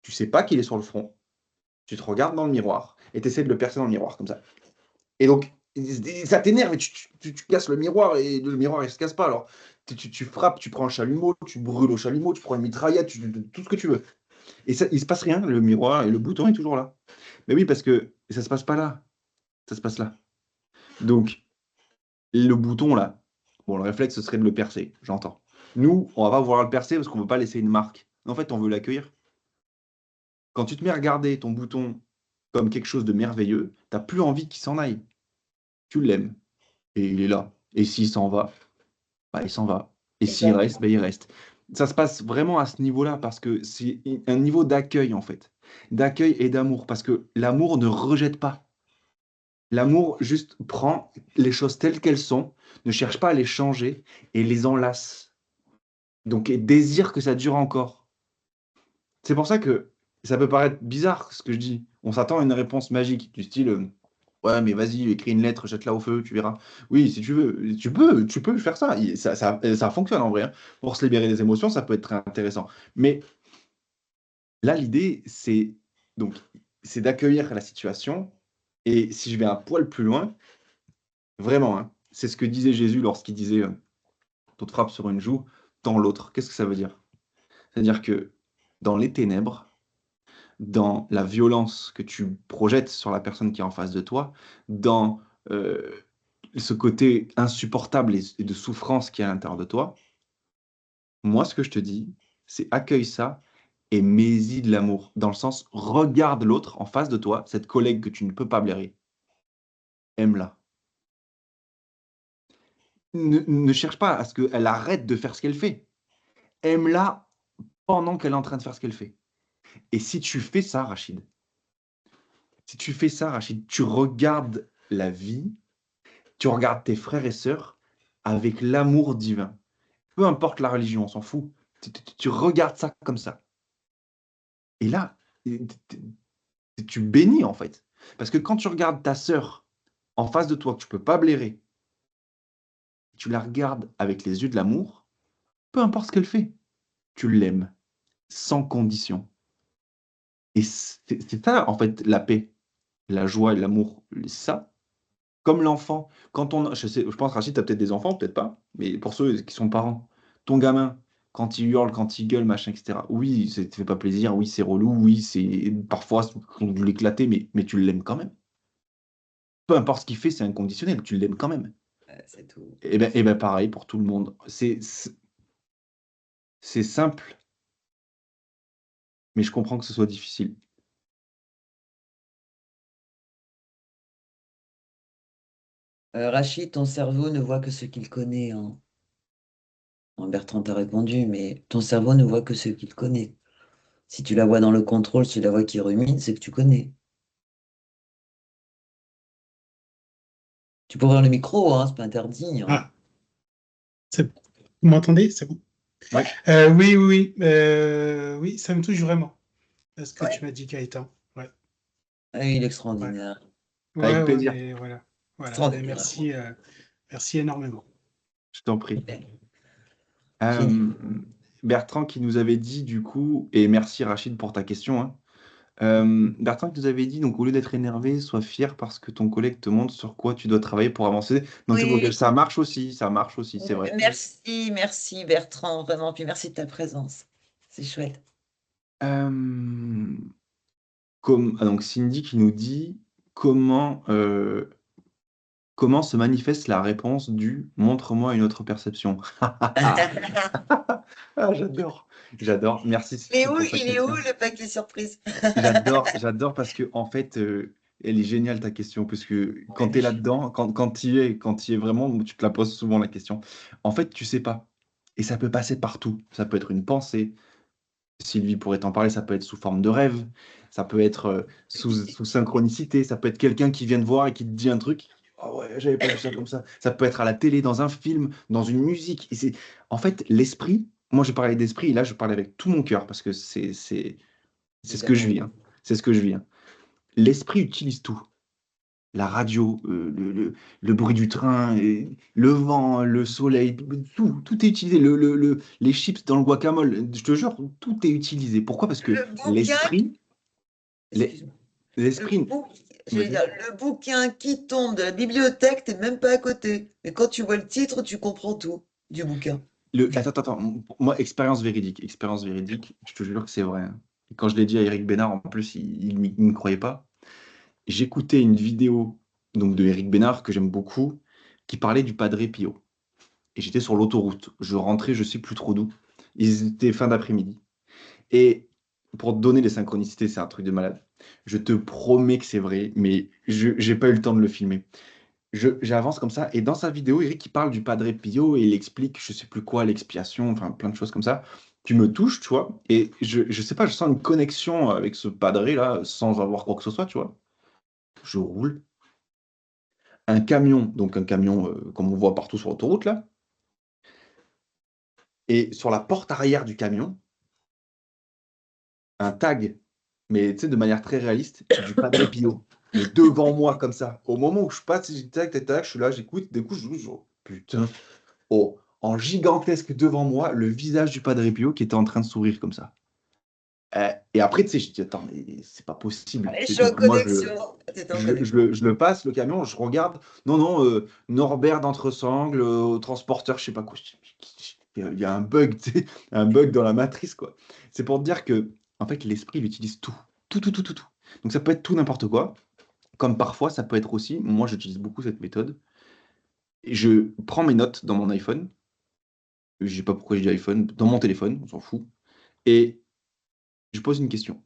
Tu sais pas qu'il est sur le front. Tu te regardes dans le miroir et tu essaies de le percer dans le miroir, comme ça. Et donc, ça t'énerve et tu casses le miroir et le miroir, il se casse pas. Alors, tu frappes, tu prends un chalumeau, tu brûles au chalumeau, tu prends une mitraillette, tout ce que tu veux. Et ça, il se passe rien, le miroir et le bouton est toujours là. Mais oui, parce que ça se passe pas là. Ça se passe là. Donc, le bouton là, bon, le réflexe ce serait de le percer, j'entends. Nous, on va pas vouloir le percer parce qu'on veut pas laisser une marque. En fait, on veut l'accueillir. Quand tu te mets à regarder ton bouton comme quelque chose de merveilleux, t'as plus envie qu'il s'en aille. Tu l'aimes. Et il est là. Et s'il s'en va, bah, il s'en va. Et s'il reste, bah, il reste. Ça se passe vraiment à ce niveau-là parce que c'est un niveau d'accueil en fait. D'accueil et d'amour. Parce que l'amour ne rejette pas. L'amour juste prend les choses telles qu'elles sont, ne cherche pas à les changer et les enlace. Donc, et désire que ça dure encore. C'est pour ça que ça peut paraître bizarre ce que je dis. On s'attend à une réponse magique du style ouais, mais vas-y, écris une lettre, jette-la au feu, tu verras. Oui, si tu veux, tu peux faire ça. Ça fonctionne en vrai, hein. Pour se libérer des émotions, ça peut être très intéressant. Mais là, l'idée, donc c'est d'accueillir la situation. Et si je vais un poil plus loin, vraiment, hein, c'est ce que disait Jésus lorsqu'il disait on te frappe sur une joue, tends l'autre. Qu'est-ce que ça veut dire? C'est-à-dire que dans les ténèbres, dans la violence que tu projettes sur la personne qui est en face de toi, dans ce côté insupportable et de souffrance qui est à l'intérieur de toi, moi, ce que je te dis, c'est accueille ça et mets-y de l'amour. Dans le sens, regarde l'autre en face de toi, cette collègue que tu ne peux pas blairer, aime-la. Ne cherche pas à ce qu'elle arrête de faire ce qu'elle fait. Aime-la pendant qu'elle est en train de faire ce qu'elle fait. Et si tu fais ça, Rachid, tu regardes la vie, tu regardes tes frères et sœurs avec l'amour divin. Peu importe la religion, on s'en fout. Tu regardes ça comme ça. Et là, tu bénis en fait. Parce que quand tu regardes ta sœur en face de toi, que tu peux pas blairer, tu la regardes avec les yeux de l'amour, peu importe ce qu'elle fait, tu l'aimes sans condition. Et c'est ça, en fait, la paix, la joie et l'amour. Ça, comme l'enfant, quand on, je pense, Rachid, tu as peut-être des enfants, peut-être pas, mais pour ceux qui sont parents, ton gamin, quand il hurle, quand il gueule, machin, etc., oui, ça te fait pas plaisir, oui, c'est relou, oui, c'est parfois on veut l'éclater, mais tu l'aimes quand même. Peu importe ce qu'il fait, c'est inconditionnel, tu l'aimes quand même. C'est tout. Et ben pareil pour tout le monde. C'est simple, mais je comprends que ce soit difficile. Rachid, ton cerveau ne voit que ce qu'il connaît, hein. Bon, Bertrand t'a répondu, mais ton cerveau ne voit que ce qu'il connaît. Si tu la vois dans le contrôle, si tu la vois qui rumine, c'est que tu connais. Tu peux ouvrir le micro, hein, c'est pas interdit, hein. Ah, vous m'entendez? C'est bon. Ouais, Oui, oui, oui. Oui, ça me touche vraiment, ce que Ouais. tu m'as dit, Gaëtan. Ouais, Ah, il est ouais, extraordinaire. ouais, avec ouais, plaisir, mais voilà. Voilà. Ben, Extraordinaire. merci, merci énormément. je t'en prie. Génial. Euh, Bertrand qui nous avait dit du coup, et merci Rachid pour ta question, hein. Bertrand qui nous avait dit, donc au lieu d'être énervé, sois fier parce que ton collègue te montre sur quoi tu dois travailler pour avancer. Donc Oui, ça marche aussi, c'est vrai. merci, merci Bertrand, vraiment, puis merci de ta présence. C'est chouette. Euh, donc Cindy qui nous dit, comment, comment se manifeste la réponse du montre-moi une autre perception. Ah, j'adore, j'adore. Merci Cécile pour ta Il est où question. le paquet surprise? J'adore parce que en fait, elle est géniale ta question parce que quand tu es là-dedans, quand tu y es vraiment, tu te la poses souvent la question. En fait, tu sais pas. Et ça peut passer partout. Ça peut être une pensée. Sylvie pourrait t'en parler. Ça peut être sous forme de rêve. Ça peut être sous synchronicité. Ça peut être quelqu'un qui vient te voir et qui te dit un truc. Oh ouais, j'avais pas vu ça comme ça. Ça peut être à la télé, dans un film, dans une musique. Et en fait, l'esprit. Moi, je parlais d'esprit et là, je parle avec tout mon cœur parce que c'est ce que je vis, hein. C'est ce que je vis, hein. L'esprit utilise tout. La radio, le bruit du train, et le vent, le soleil, tout est utilisé. Les chips dans le guacamole, je te jure, tout est utilisé. Pourquoi? Parce que Le bouquin, l'esprit, l'es- excuse-moi, l'esprit, je veux dire, le bouquin qui tombe de la bibliothèque, t'es même pas à côté. Mais quand tu vois le titre, tu comprends tout du bouquin. attends, moi, expérience véridique, je te jure que c'est vrai, hein. Et quand je l'ai dit à Eric Bénard, en plus, il ne me croyait pas. J'écoutais une vidéo donc de Eric Bénard que j'aime beaucoup, qui parlait du Padre Pio. Et j'étais sur l'autoroute. Je rentrais, je sais plus trop d'où. Ils étaient fin d'après-midi. Et pour te donner les synchronicités, c'est un truc de malade. Je te promets que c'est vrai, mais je j'ai pas eu le temps de le filmer. J'avance comme ça, et dans sa vidéo, Eric il parle du Padre Pio et il explique, je sais plus quoi, l'expiation, enfin plein de choses comme ça. Tu me touches, tu vois, et je sais pas, je sens une connexion avec ce padre là, sans avoir quoi que ce soit, tu vois. Je roule. Un camion, donc un camion comme on voit partout sur l'autoroute là, et sur la porte arrière du camion, un tag, mais tu sais, de manière très réaliste, du Padre Pio. Mais devant moi, comme ça. Au moment où je passe, tac, tac, tac, je suis là, j'écoute, du coup, putain, oh, en gigantesque devant moi, le visage du Padre Pio qui était en train de sourire comme ça. Et après, tu sais, je dis, attends, mais c'est pas possible. Je suis en Donc, moi, connexion. T'es en connexion. je le passe, le camion, je regarde. Non, non, Norbert d'Entresangles, au transporteur, je sais pas quoi. Il y a un bug, tu sais, un bug dans la matrice, quoi. C'est pour te dire que, en fait, l'esprit, il utilise tout. Tout, tout, tout, tout, tout. Donc, ça peut être tout n'importe quoi. Comme parfois, ça peut être aussi, moi, j'utilise beaucoup cette méthode. Je prends mes notes dans mon iPhone. Je sais pas pourquoi je dis iPhone, dans mon téléphone, on s'en fout. Et je pose une question.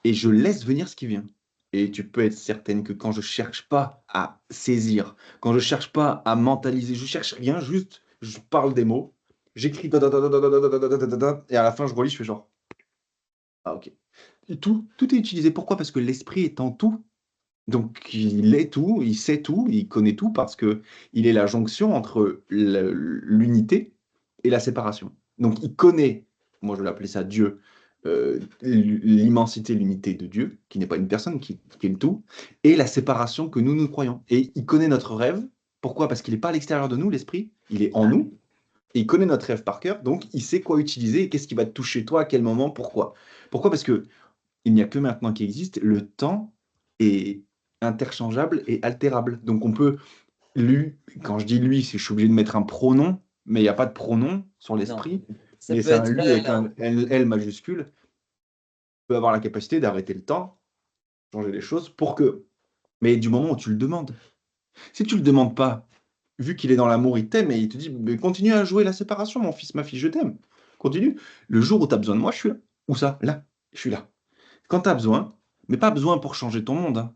Et je laisse venir ce qui vient. Et tu peux être certaine que quand je cherche pas à saisir, quand je cherche pas à mentaliser, je cherche rien, juste je parle des mots, j'écris et à la fin je relis, je fais genre ah ok. Et tout est utilisé. Pourquoi? Parce que l'esprit est en tout. Donc il est tout, il sait tout, il connaît tout parce que il est la jonction entre l'unité et la séparation. Donc il connaît, moi je vais l'appeler ça Dieu, l'immensité, l'unité de Dieu, qui n'est pas une personne, qui est le tout, et la séparation que nous croyons. Et il connaît notre rêve. Pourquoi? Parce qu'il n'est pas à l'extérieur de nous, l'esprit, il est en nous. Et il connaît notre rêve par cœur, donc il sait quoi utiliser et qu'est-ce qui va te toucher toi, à quel moment, pourquoi. Pourquoi? Parce que il n'y a que maintenant qui existe, le temps est interchangeable et altérable. Donc on peut, lui, quand je dis lui, c'est je suis obligé de mettre un pronom, mais il n'y a pas de pronom sur Non. l'esprit, Ça mais peut c'est un être. lui avec un L majuscule, peut avoir la capacité d'arrêter le temps, changer les choses pour que. Mais du moment où tu le demandes. Si tu le demandes pas, vu qu'il est dans l'amour, il t'aime et il te dit mais continue à jouer la séparation, mon fils, ma fille, je t'aime. Continue. Le jour où tu as besoin de moi, je suis là. Où ça? Là. Je suis là. Quand tu as besoin, mais pas besoin pour changer ton monde, hein.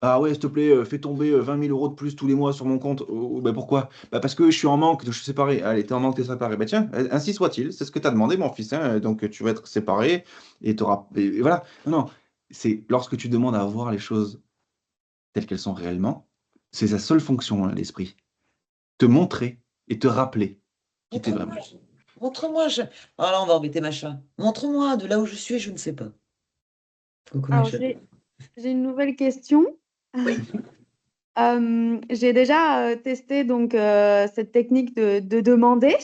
Ah ouais, s'il te plaît, fais tomber 20 000 euros de plus tous les mois sur mon compte. Oh, bah pourquoi? Bah parce que je suis en manque, je suis séparé. Allez, t'es en manque, t'es séparé. Bah tiens, ainsi soit-il, c'est ce que t'as demandé, mon fils, hein. Donc tu vas être séparé et t'auras. Et voilà. Non, non, c'est lorsque tu demandes à voir les choses telles qu'elles sont réellement, c'est sa seule fonction, hein, l'esprit. Te montrer et te rappeler qui t'es Montre-moi. vraiment. Montre-moi. Ah là, on va embêter machin. Montre-moi de là où je suis, je ne sais pas. Coucou Alors, machin. j'ai une nouvelle question. Oui. J'ai déjà testé donc cette technique de demander.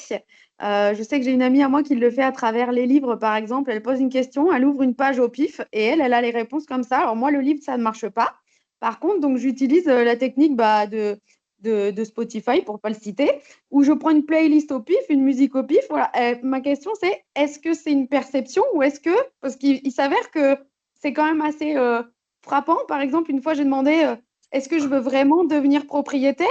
Je sais que j'ai une amie à moi qui le fait à travers les livres, par exemple. Elle pose une question, elle ouvre une page au pif et elle a les réponses comme ça. Alors moi, le livre, ça ne marche pas. Par contre, donc j'utilise la technique de Spotify, pour ne pas le citer, où je prends une playlist au pif, une musique au pif. Voilà. Ma question, c'est est-ce que c'est une perception ou est-ce que, parce qu'il s'avère que c'est quand même assez frappant. Par exemple, une fois, j'ai demandé est-ce que je veux vraiment devenir propriétaire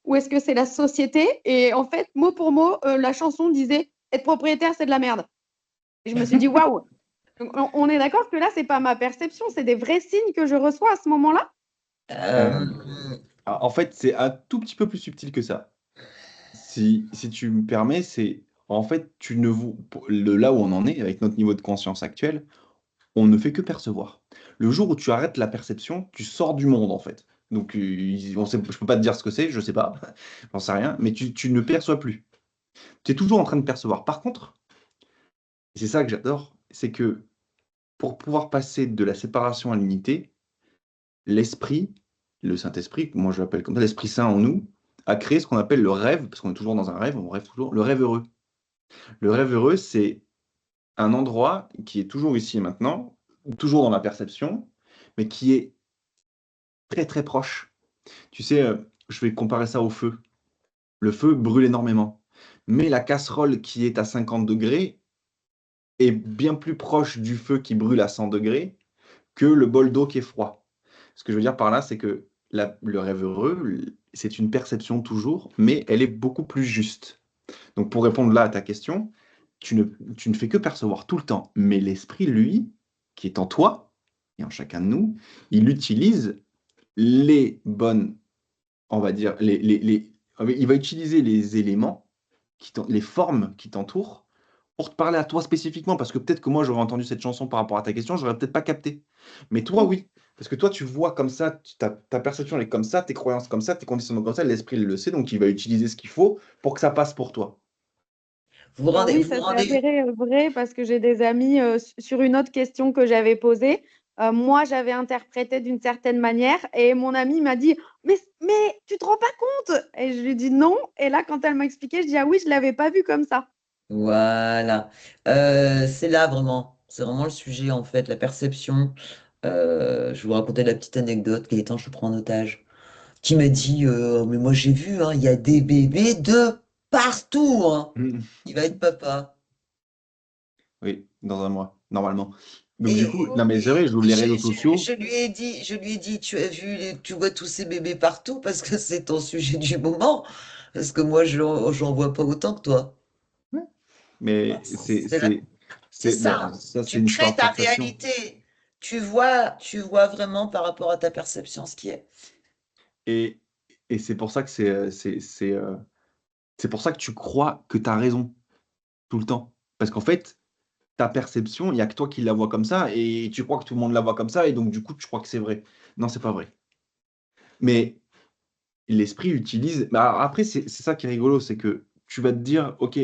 ou est-ce que c'est la société? Et en fait, mot pour mot, la chanson disait être propriétaire, c'est de la merde. Et je me suis dit waouh! Donc, on est d'accord que là, c'est pas ma perception, c'est des vrais signes que je reçois à ce moment-là? Euh, En fait, c'est un tout petit peu plus subtil que ça. Si tu me permets, c'est en fait, là où on en est, avec notre niveau de conscience actuel, on ne fait que percevoir. Le jour où tu arrêtes la perception, tu sors du monde, en fait. Donc, je peux pas te dire ce que c'est, je sais pas, j'en sais rien, mais tu ne perçois plus. Tu es toujours en train de percevoir. Par contre, et c'est ça que j'adore, c'est que pour pouvoir passer de la séparation à l'unité, l'esprit, le Saint-Esprit, moi je l'appelle comme ça, l'Esprit Saint en nous, a créé ce qu'on appelle le rêve, parce qu'on est toujours dans un rêve, on rêve toujours, le rêve heureux. Le rêve heureux, c'est un endroit qui est toujours ici et maintenant, toujours dans la perception, mais qui est très très proche. Tu sais, je vais comparer ça au feu. Le feu brûle énormément, mais la casserole qui est à 50 degrés est bien plus proche du feu qui brûle à 100 degrés que le bol d'eau qui est froid. Ce que je veux dire par là, c'est que le rêve heureux, c'est une perception toujours, mais elle est beaucoup plus juste. Donc pour répondre là à ta question, tu ne fais que percevoir tout le temps, mais l'esprit, lui, qui est en toi et en chacun de nous, il utilise les bonnes, on va dire, il va utiliser les éléments, les formes qui t'entourent pour te parler à toi spécifiquement, parce que peut-être que moi j'aurais entendu cette chanson par rapport à ta question, j'aurais peut-être pas capté. Mais toi, oui, parce que toi tu vois comme ça, ta perception elle est comme ça, tes croyances comme ça, tes conditionnements comme ça, l'esprit il le sait, donc il va utiliser ce qu'il faut pour que ça passe pour toi. Oui, vous ça s'est rendez, avéré vrai parce que j'ai des amis sur une autre question que j'avais posée. Moi, j'avais interprété d'une certaine manière et mon ami m'a dit mais tu te rends pas compte? Et je lui dis non. Et là, quand elle m'a expliqué, je dis ah oui, je l'avais pas vu comme ça. voilà. C'est là vraiment, c'est vraiment le sujet en fait, la perception. Je vais vous raconter la petite anecdote. Gaëtan, je le prends en otage, qui m'a dit mais moi j'ai vu, hein, il y a des bébés de partout, hein. Mhm. Il va être papa. Oui, dans un mois, normalement. Donc du coup, Et, non mais c'est vrai, j'ouvre les réseaux sociaux. je lui ai dit, tu as vu, tu vois tous ces bébés partout parce que c'est ton sujet du moment. Parce que moi, j'en vois pas autant que toi. Ouais. Mais C'est la- c'est bon, ça. ça c'est Tu une histoire crées de ta perception. réalité. Tu vois vraiment par rapport à ta perception ce qui est. Et, et c'est pour ça que c'est pour ça que tu crois que tu as raison tout le temps. Parce qu'en fait, ta perception, il y a que toi qui la vois comme ça et tu crois que tout le monde la voit comme ça et donc du coup, tu crois que c'est vrai. Non, c'est pas vrai. Mais l'esprit utilise. Bah, après, c'est ça qui est rigolo, c'est que tu vas te dire, ok,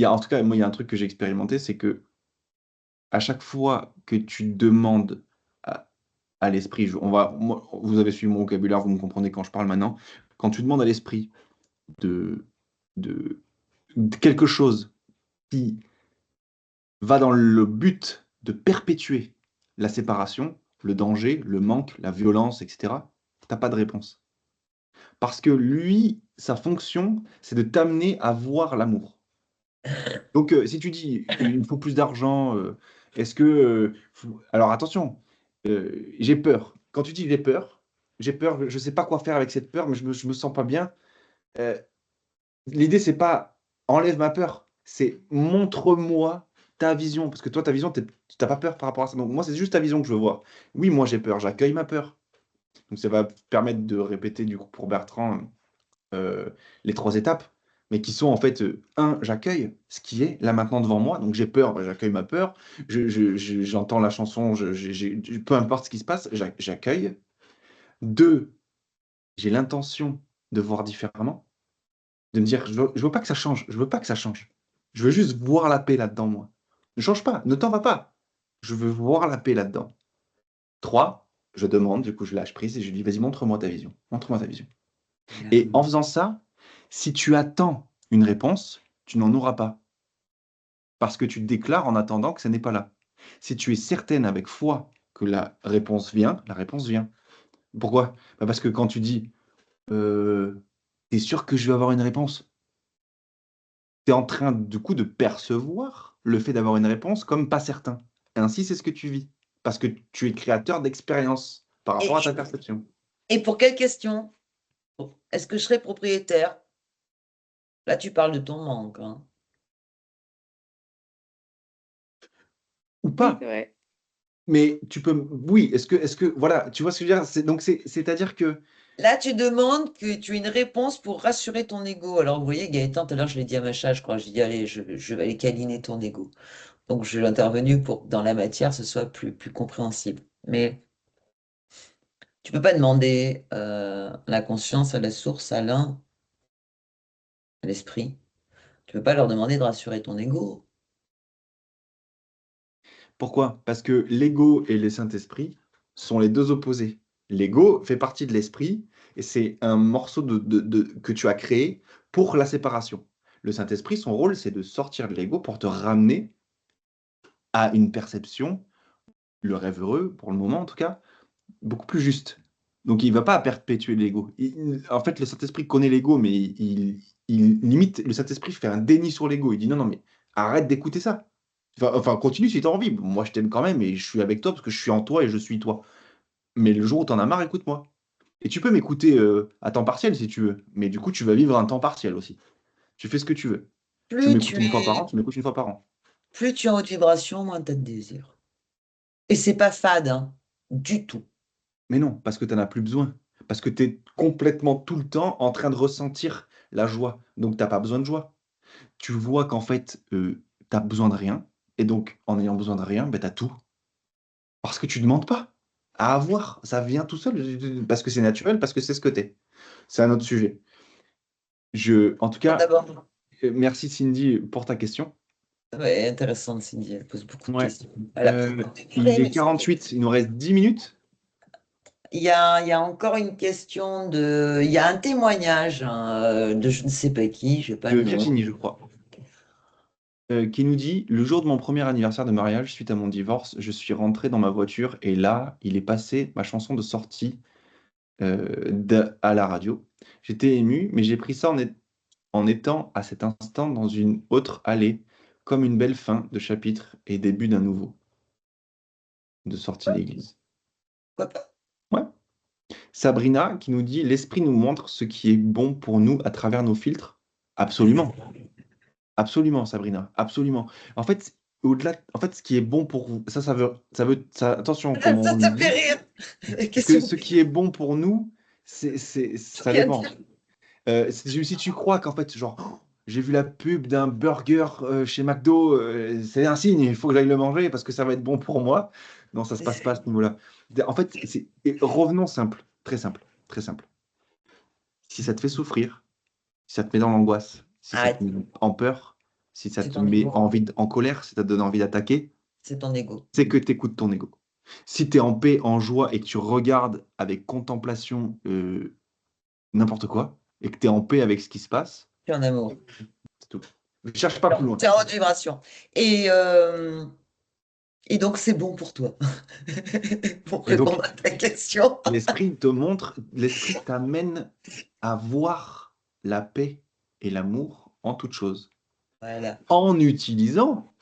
en tout cas, moi, il y a un truc que j'ai expérimenté, c'est que à chaque fois que tu demandes à, à l'esprit, vous avez suivi mon vocabulaire, vous me comprenez quand je parle maintenant. Quand tu demandes à l'esprit de, de, de quelque chose qui va dans le but de perpétuer la séparation, le danger, le manque, la violence, etc., t'as pas de réponse. Parce que lui, sa fonction, c'est de t'amener à voir l'amour. Donc, si tu dis, il me faut plus d'argent, est-ce que... Alors attention, j'ai peur. Quand tu dis j'ai peur, je ne sais pas quoi faire avec cette peur, mais je me sens pas bien. Euh, L'idée, c'est pas enlève ma peur, c'est montre-moi ta vision. Parce que toi, ta vision, tu n'as pas peur par rapport à ça. Donc, moi, c'est juste ta vision que je veux voir. Oui, moi, j'ai peur, j'accueille ma peur. Donc, ça va permettre de répéter, du coup, pour Bertrand, les 3 étapes, mais qui sont en fait, 1, j'accueille ce qui est là maintenant devant moi. Donc, j'ai peur, bah, j'accueille ma peur. J'entends la chanson, peu importe ce qui se passe, j'accueille. 2, j'ai l'intention de voir différemment. De me dire, je veux pas que ça change, je veux pas que ça change. Je veux juste voir la paix là-dedans, moi. Ne change pas, ne t'en va pas. Je veux voir la paix là-dedans. 3, je demande, du coup, je lâche prise et je dis, vas-y, montre-moi ta vision. Montre-moi ta vision. Et en faisant ça, si tu attends une réponse, tu n'en auras pas. Parce que tu déclares en attendant que ça n'est pas là. Si tu es certaine avec foi que la réponse vient, la réponse vient. Pourquoi? Bah parce que quand tu dis, t'es sûr que je vais avoir une réponse? Tu es en train, du coup, de percevoir le fait d'avoir une réponse comme pas certain. Et ainsi, c'est ce que tu vis. parce que tu es créateur d'expériences par rapport à ta perception. Et pour quelle question? Est-ce que je serai propriétaire? Là, tu parles de ton manque. Hein. Ou Oui, pas. c'est vrai. Mais tu peux. Oui, voilà, tu vois ce que je veux dire? Donc, c'est-à-dire que. Là, tu demandes que tu aies une réponse pour rassurer ton ego. Alors, vous voyez, Gaëtan, tout à l'heure, je l'ai dit à Macha, je crois, j'ai dit, allez, je vais aller câliner ton ego. Donc, je l'ai intervenu pour que dans la matière, ce soit plus compréhensible. Mais tu peux pas demander la conscience, à la source, à l'un, à l'esprit. Tu peux pas leur demander de rassurer ton ego. Pourquoi? Parce que l'ego et le Saint-Esprit sont les deux opposés. L'ego fait partie de l'esprit et c'est un morceau que tu as créé pour la séparation. Le Saint-Esprit, son rôle, c'est de sortir de l'ego pour te ramener à une perception, le rêve heureux, pour le moment en tout cas, beaucoup plus juste. Donc il ne va pas perpétuer l'ego. En fait, le Saint-Esprit connaît l'ego, mais il limite, le Saint-Esprit fait un déni sur l'ego. Il dit non, non, mais arrête d'écouter ça. Enfin, continue si tu as envie. Moi, je t'aime quand même et je suis avec toi parce que je suis en toi et je suis toi. Mais le jour où tu en as marre, écoute-moi. Et tu peux m'écouter à temps partiel si tu veux. Mais du coup, tu vas vivre un temps partiel aussi. Tu fais ce que tu veux. Tu Plus m'écoutes tu une fois par es, an, tu m'écoutes une fois par an. plus tu es en haute vibration, moins tu as de désir. Et c'est pas fade, hein, du tout. Mais non, parce que tu n'en as plus besoin. Parce que tu es complètement tout le temps en train de ressentir la joie. Donc, tu n'as pas besoin de joie. Tu vois qu'en fait, tu as besoin de rien. Et donc, en ayant besoin de rien, ben, tu as tout. Parce que tu ne demandes pas à avoir. Ça vient tout seul. Parce que c'est naturel, parce que c'est ce que tu es. C'est un autre sujet. En tout cas, D'abord, merci Cindy pour ta question. ouais, intéressante, Cindy, elle pose beaucoup de Ouais. questions. Elle a pris beaucoup de Il degrés, est mais 48, il nous reste 10 minutes. il y a encore une question de. Il y a un témoignage hein, de je ne sais pas qui, je n'ai pas De le nom. Virginie, je crois. Qui nous dit: Le jour de mon premier anniversaire de mariage, suite à mon divorce, je suis rentré dans ma voiture et là, il est passé ma chanson de sortie à la radio. J'étais ému, mais j'ai pris ça en étant à cet instant dans une autre allée, comme une belle fin de chapitre et début d'un nouveau, de sortie d'église. Pourquoi pas? Ouais. Sabrina qui nous dit: L'esprit nous montre ce qui est bon pour nous à travers nos filtres. Absolument. Absolument, Sabrina, absolument. En fait, en fait, ce qui est bon pour vous, attention comment Ça on le te fait dit, rire. parce que Question. ce qui est bon pour nous, ça Rien dépend. dire. Si tu crois qu'en fait, genre, oh, j'ai vu la pub d'un burger chez McDo, c'est un signe, il faut que j'aille le manger parce que ça va être bon pour moi. Non, ça se passe pas à ce niveau-là. En fait, revenons simple, très simple, très simple. Si ça te fait souffrir, si ça te met dans l'angoisse, si ça te Arrête, met en peur, si ça c'est te ton met ego. en colère, si ça te donne envie d'attaquer, C'est ton ego. c'est que tu écoutes ton ego. Si tu es en paix, en joie et que tu regardes avec contemplation n'importe quoi, et que tu es en paix avec ce qui se passe, Tu es en amour. c'est tout. Ne cherche pas plus loin. Tu es en haute vibration. Et donc, c'est bon pour toi. Pour Et donc, répondre à ta question. l'esprit t'amène à voir la paix et l'amour en toute chose, Voilà. en utilisant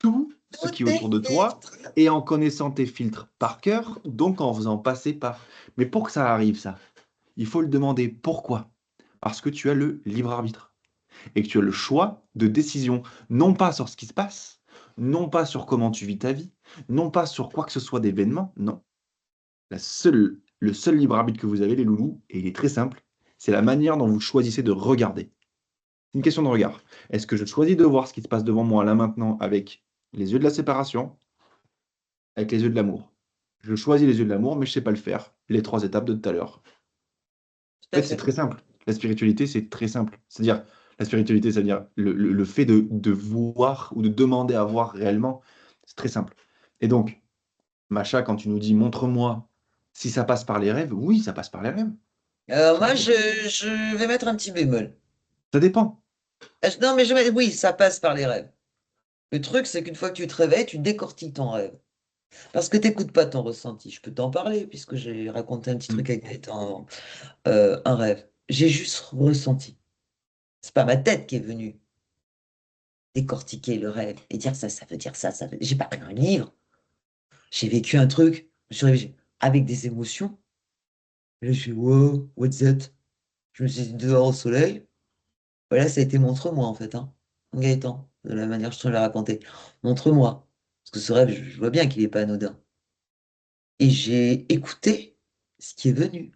tout ce Tout qui est est autour de toi filtre. et en connaissant tes filtres par cœur, donc en faisant passer par. Mais pour que ça arrive, ça, il faut le demander. Pourquoi? Parce que tu as le libre arbitre et que tu as le choix de décision, non pas sur ce qui se passe, non pas sur comment tu vis ta vie, non pas sur quoi que ce soit d'événement, non. Le seul libre arbitre que vous avez, les loulous, et il est très simple, c'est la manière dont vous choisissez de regarder. C'est une question de regard. Est-ce que je choisis de voir ce qui se passe devant moi là maintenant avec les yeux de la séparation, avec les yeux de l'amour? Je choisis les yeux de l'amour, mais je ne sais pas le faire. Les 3 étapes de tout à l'heure. Tout En à fait, c'est fait. très simple. La spiritualité, c'est très simple. C'est-à-dire, la spiritualité, c'est-à-dire le fait de voir ou de demander à voir réellement, c'est très simple. Et donc, Macha, quand tu nous dis montre-moi si ça passe par les rêves, oui, ça passe par les rêves. Moi, je vais mettre un petit bémol. Ça dépend. Non, mais oui, ça passe par les rêves. Le truc, c'est qu'une fois que tu te réveilles, tu décortiques ton rêve. Parce que tu n'écoutes pas ton ressenti. Je peux t'en parler, puisque j'ai raconté un petit Mm. truc avec Gaëtan, un rêve. J'ai juste ressenti. C'est pas ma tête qui est venue décortiquer le rêve et dire ça, ça veut dire ça, ça veut. J'ai pas pris un livre. J'ai vécu un truc, je me suis réveillé avec des émotions. Et là, je suis, wow, what's that? Je me suis dit dehors au soleil. Voilà, ça a été montre-moi en fait, hein. Gaëtan, de la manière dont je te l'ai raconté. Montre-moi. Parce que ce rêve, je vois bien qu'il n'est pas anodin. Et j'ai écouté ce qui est venu.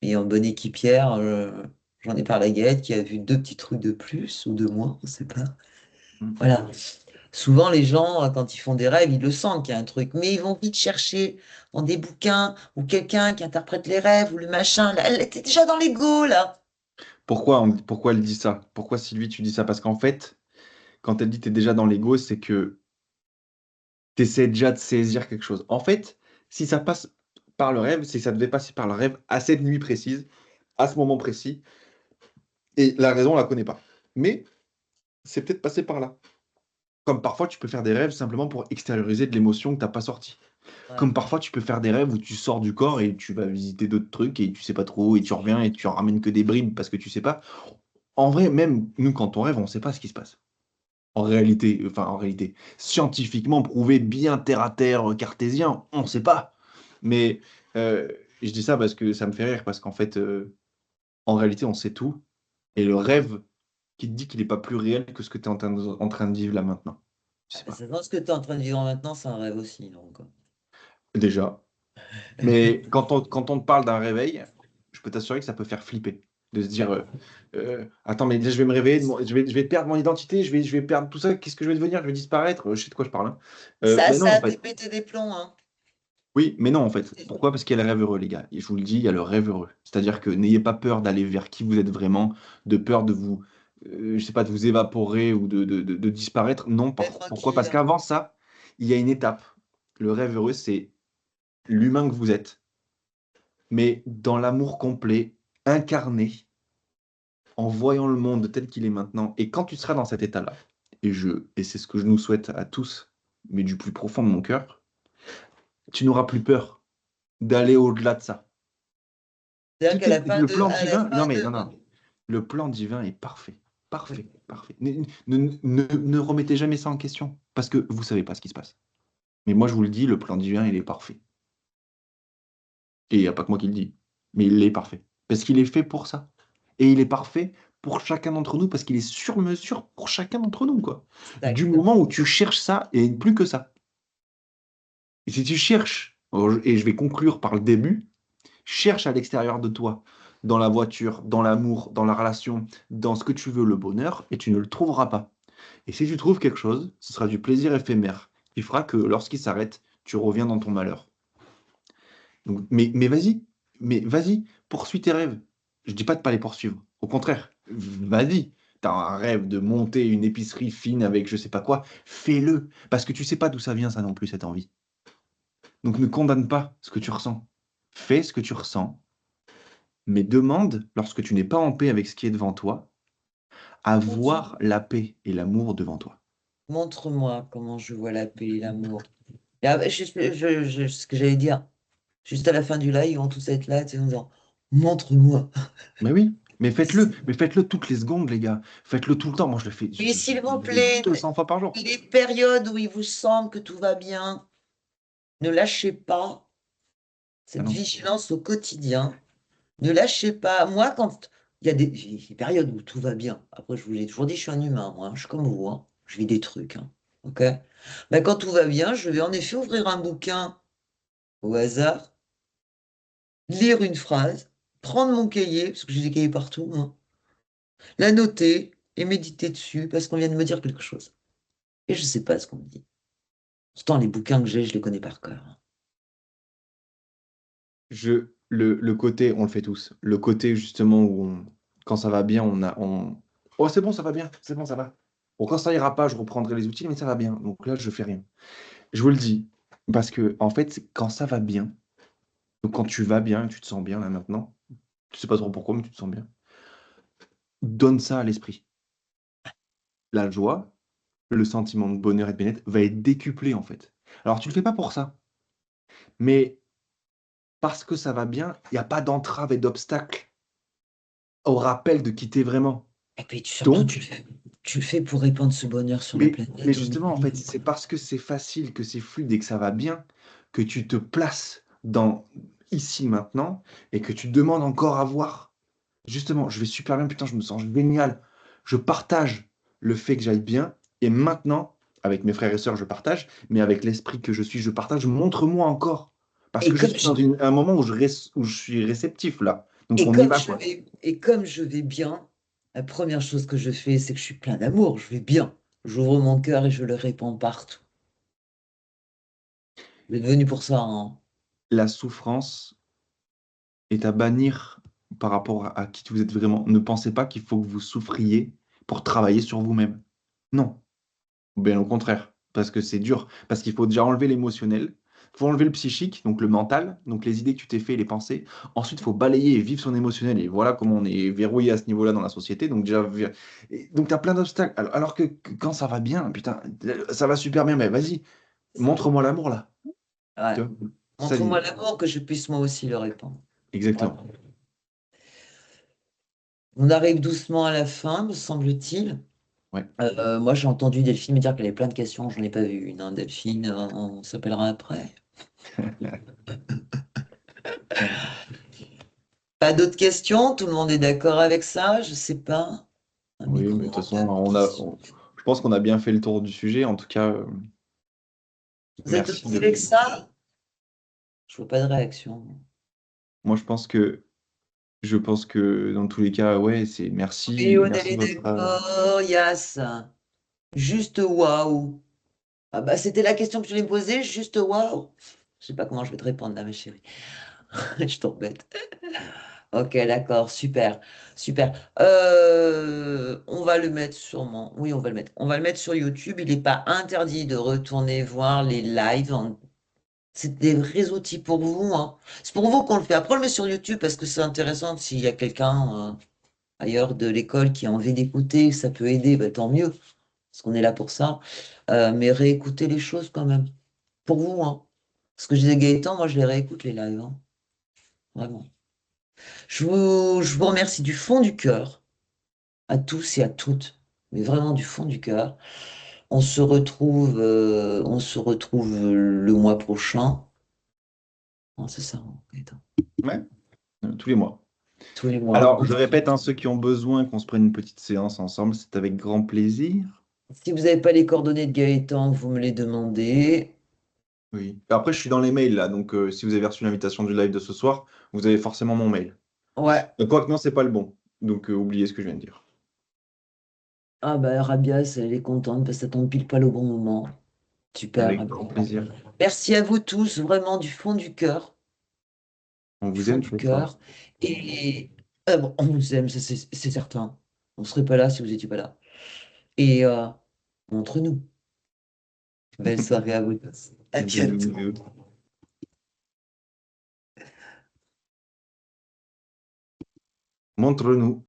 Et en bonne équipière, j'en ai parlé à Gaëlle qui a vu deux petits trucs de plus ou de moins, on ne sait pas. Mm. Voilà. Souvent, les gens, quand ils font des rêves, ils le sentent qu'il y a un truc, mais ils vont vite chercher dans des bouquins ou quelqu'un qui interprète les rêves ou le machin. Là, elle était déjà dans l'ego, là. Pourquoi elle dit ça? Pourquoi Sylvie, tu dis ça? Parce qu'en fait, quand elle dit t'es déjà dans l'ego, c'est que tu essaies déjà de saisir quelque chose. En fait, si ça passe par le rêve, c'est que ça devait passer par le rêve à cette nuit précise, à ce moment précis, et la raison, on la connaît pas. Mais c'est peut-être passé par là. Comme parfois, tu peux faire des rêves simplement pour extérioriser de l'émotion que tu n'as pas sortie. Ouais. Comme parfois, tu peux faire des rêves où tu sors du corps et tu vas visiter d'autres trucs et tu sais pas trop, et tu reviens et tu ramènes que des bribes parce que tu sais pas. En vrai, même nous, quand on rêve, on sait pas ce qui se passe. En réalité, scientifiquement prouvé, bien terre à terre, cartésien, on sait pas. Mais euh, je dis ça parce que ça me fait rire, parce qu'en fait, en réalité, on sait tout. Et le rêve qui te dit qu'il n'est pas plus réel que ce que tu es en train de vivre là maintenant. Je sais pas. C'est dans ce que tu es en train de vivre maintenant, c'est un rêve aussi. Donc. Déjà. Mais quand on te parle d'un réveil, je peux t'assurer que ça peut faire flipper. De se dire, attends, mais là, je vais me réveiller, je vais perdre mon identité, je vais perdre tout ça, qu'est-ce que je vais devenir? Je vais disparaître? Je sais de quoi je parle, hein. Ça, Ben non, ça en a fait fait. péter des plombs, hein. Oui, mais non, en fait. Pourquoi? Parce qu'il y a le rêve heureux, les gars. Et je vous le dis, il y a le rêve heureux. C'est-à-dire que n'ayez pas peur d'aller vers qui vous êtes vraiment, de peur de vous, je sais pas, de vous évaporer ou de disparaître. Non, Fais pourquoi? Parce tranquille. qu'avant ça, il y a une étape. Le rêve heureux, c'est l'humain que vous êtes, mais dans l'amour complet, incarné, en voyant le monde tel qu'il est maintenant. Et quand tu seras dans cet état-là, et c'est ce que je nous souhaite à tous, mais du plus profond de mon cœur, tu n'auras plus peur d'aller au-delà de ça. C'est-à-dire qu'à la fin Le de, plan à la divin, non fin mais non, de, non, le plan divin est parfait, oui. parfait, parfait. Ne remettez jamais ça en question, parce que vous savez pas ce qui se passe. Mais moi, je vous le dis, le plan divin, il est parfait. Et il n'y a pas que moi qui le dis, mais il est parfait. Parce qu'il est fait pour ça. Et il est parfait pour chacun d'entre nous, parce qu'il est sur mesure pour chacun d'entre nous, quoi. Du Exactement. moment où tu cherches ça, et plus que ça. Et si tu cherches, et je vais conclure par le début, cherche à l'extérieur de toi, dans la voiture, dans l'amour, dans la relation, dans ce que tu veux, le bonheur, et tu ne le trouveras pas. Et si tu trouves quelque chose, ce sera du plaisir éphémère, qui fera que lorsqu'il s'arrête, tu reviens dans ton malheur. Donc, mais vas-y, poursuis tes rêves. Je dis pas de pas les poursuivre. Au contraire, vas-y. T'as un rêve de monter une épicerie fine avec je sais pas quoi, fais-le. Parce que tu sais pas d'où ça vient, ça non plus, cette envie. Donc ne condamne pas ce que tu ressens. Fais ce que tu ressens, mais demande, lorsque tu n'es pas en paix avec ce qui est devant toi, à voir la paix et l'amour devant toi. Montre-moi comment je vois la paix et l'amour. Et après, ce que j'allais dire, juste à la fin du live, ils vont tous être là, tu sais, en disant, montre-moi. Mais oui, mais faites-le toutes les secondes, les gars. Faites-le tout le temps. Moi, je le fais, Oui, je s'il vous le fais plaît, 200 fois par jour. les périodes où il vous semble que tout va bien, ne lâchez pas Ah cette non. vigilance au quotidien. Ne lâchez pas. Moi, quand il y a des périodes où tout va bien, après, je vous l'ai toujours dit, je suis un humain, moi, hein, je suis comme vous, hein. Je vis des trucs, hein. Ok? Ben, quand tout va bien, je vais en effet ouvrir un bouquin au hasard, lire une phrase, prendre mon cahier, parce que j'ai des cahiers partout, hein, la noter et méditer dessus, parce qu'on vient de me dire quelque chose. Et je ne sais pas ce qu'on me dit. Pourtant, les bouquins que j'ai, je les connais par cœur, hein. Le côté, on le fait tous. Le côté, justement, où quand ça va bien, Oh, c'est bon, ça va bien. C'est bon, ça va. Bon, quand ça ira pas, je reprendrai les outils, mais ça va bien. Donc là, je fais rien. Je vous le dis. Parce que, en fait, quand ça va bien, donc quand tu vas bien, tu te sens bien là maintenant, tu sais pas trop pourquoi, mais tu te sens bien, donne ça à l'esprit. La joie, le sentiment de bonheur et de bien-être va être décuplé en fait. Alors tu le fais pas pour ça, mais parce que ça va bien, il n'y a pas d'entrave et d'obstacle au rappel de qui t'es vraiment. Et puis surtout, Donc, tu le fais pour répandre ce bonheur sur la Mais planète. justement, en fait, c'est parce que c'est facile, que c'est fluide et que ça va bien, que tu te places dans ici, maintenant, et que tu demandes encore à voir. Justement, je vais super bien, putain, je me sens génial. Je partage le fait que j'aille bien, et maintenant, avec mes frères et sœurs, je partage, mais avec l'esprit que je suis, je partage. Montre-moi encore. Parce Et que je comme suis je, dans un moment où où je suis réceptif, là. Donc et on y comme va, je quoi. vais, et comme je vais bien, la première chose que je fais, c'est que je suis plein d'amour, je vais bien. J'ouvre mon cœur et je le répands partout. Je suis devenu pour ça, hein. La souffrance est à bannir par rapport à qui vous êtes vraiment. Ne pensez pas qu'il faut que vous souffriez pour travailler sur vous-même. Non, bien au contraire, parce que c'est dur, parce qu'il faut déjà enlever l'émotionnel, il faut enlever le psychique, donc le mental, donc les idées que tu t'es fait, les pensées. Ensuite, il faut balayer et vivre son émotionnel, et voilà comment on est verrouillé à ce niveau-là dans la société. Donc déjà, donc tu as plein d'obstacles. Alors que quand ça va bien, putain, ça va super bien, mais vas-y, montre-moi l'amour là. Ouais. Tu vois. Ça Montre-moi l'idée. l'amour que je puisse moi aussi le répandre. Voilà. Exactement. On arrive doucement à la fin, me semble-t-il. Ouais. Moi, j'ai entendu Delphine me dire qu'elle avait plein de questions. Je n'en ai pas vu une, hein. Delphine, on s'appellera après. Pas d'autres questions? Tout le monde est d'accord avec ça? Je sais pas. Un Oui, mais de micro. toute façon, je pense qu'on a bien fait le tour du sujet. En tout cas, Vous êtes merci OK avec de. ça? Je vois pas de réaction. Moi, je pense que dans tous les cas, ouais, c'est Oui, merci, on merci de est votre. d'accord, Yas. Juste waouh. Ah bah, c'était la question que je voulais me poser, juste waouh. Je sais pas comment je vais te répondre là, ma chérie. Je t'embête. Ok, d'accord, super, super. On va le mettre sûrement. Oui, on va le mettre. On va le mettre sur YouTube. Il n'est pas interdit de retourner voir les lives. C'est des vrais outils pour vous, hein. C'est pour vous qu'on le fait. Après, on le met sur YouTube parce que c'est intéressant s'il y a quelqu'un ailleurs de l'école qui a envie d'écouter, ça peut aider, bah, tant mieux, parce qu'on est là pour ça. Mais réécoutez les choses quand même. Pour vous, hein. Ce que je disais Gaëtan, moi je les réécoute les lives, hein. Vraiment. Je vous remercie du fond du cœur, à tous et à toutes, mais vraiment du fond du cœur. On se retrouve le mois prochain. Non, c'est ça, hein, Gaëtan. Ouais, tous les mois. Tous les mois. Alors, je répète, hein, ceux qui ont besoin qu'on se prenne une petite séance ensemble, c'est avec grand plaisir. Si vous n'avez pas les coordonnées de Gaëtan, vous me les demandez. Oui. Après, je suis dans les mails là, donc si vous avez reçu l'invitation du live de ce soir, vous avez forcément mon mail. Ouais. Quoique non, c'est pas le bon. Donc oubliez ce que je viens de dire. Ah bah Rabias, elle est contente parce que ça tombe pile poil au bon moment. Super, Avec Rabias. grand plaisir. Merci à vous tous, vraiment du fond du cœur. On Du vous fond aime du très fort. cœur. Et bon, on vous aime, ça, c'est certain. On ne serait pas là si vous n'étiez pas là. Et entre nous. Belle soirée à vous tous. À bientôt. Bisous. Montre-nous.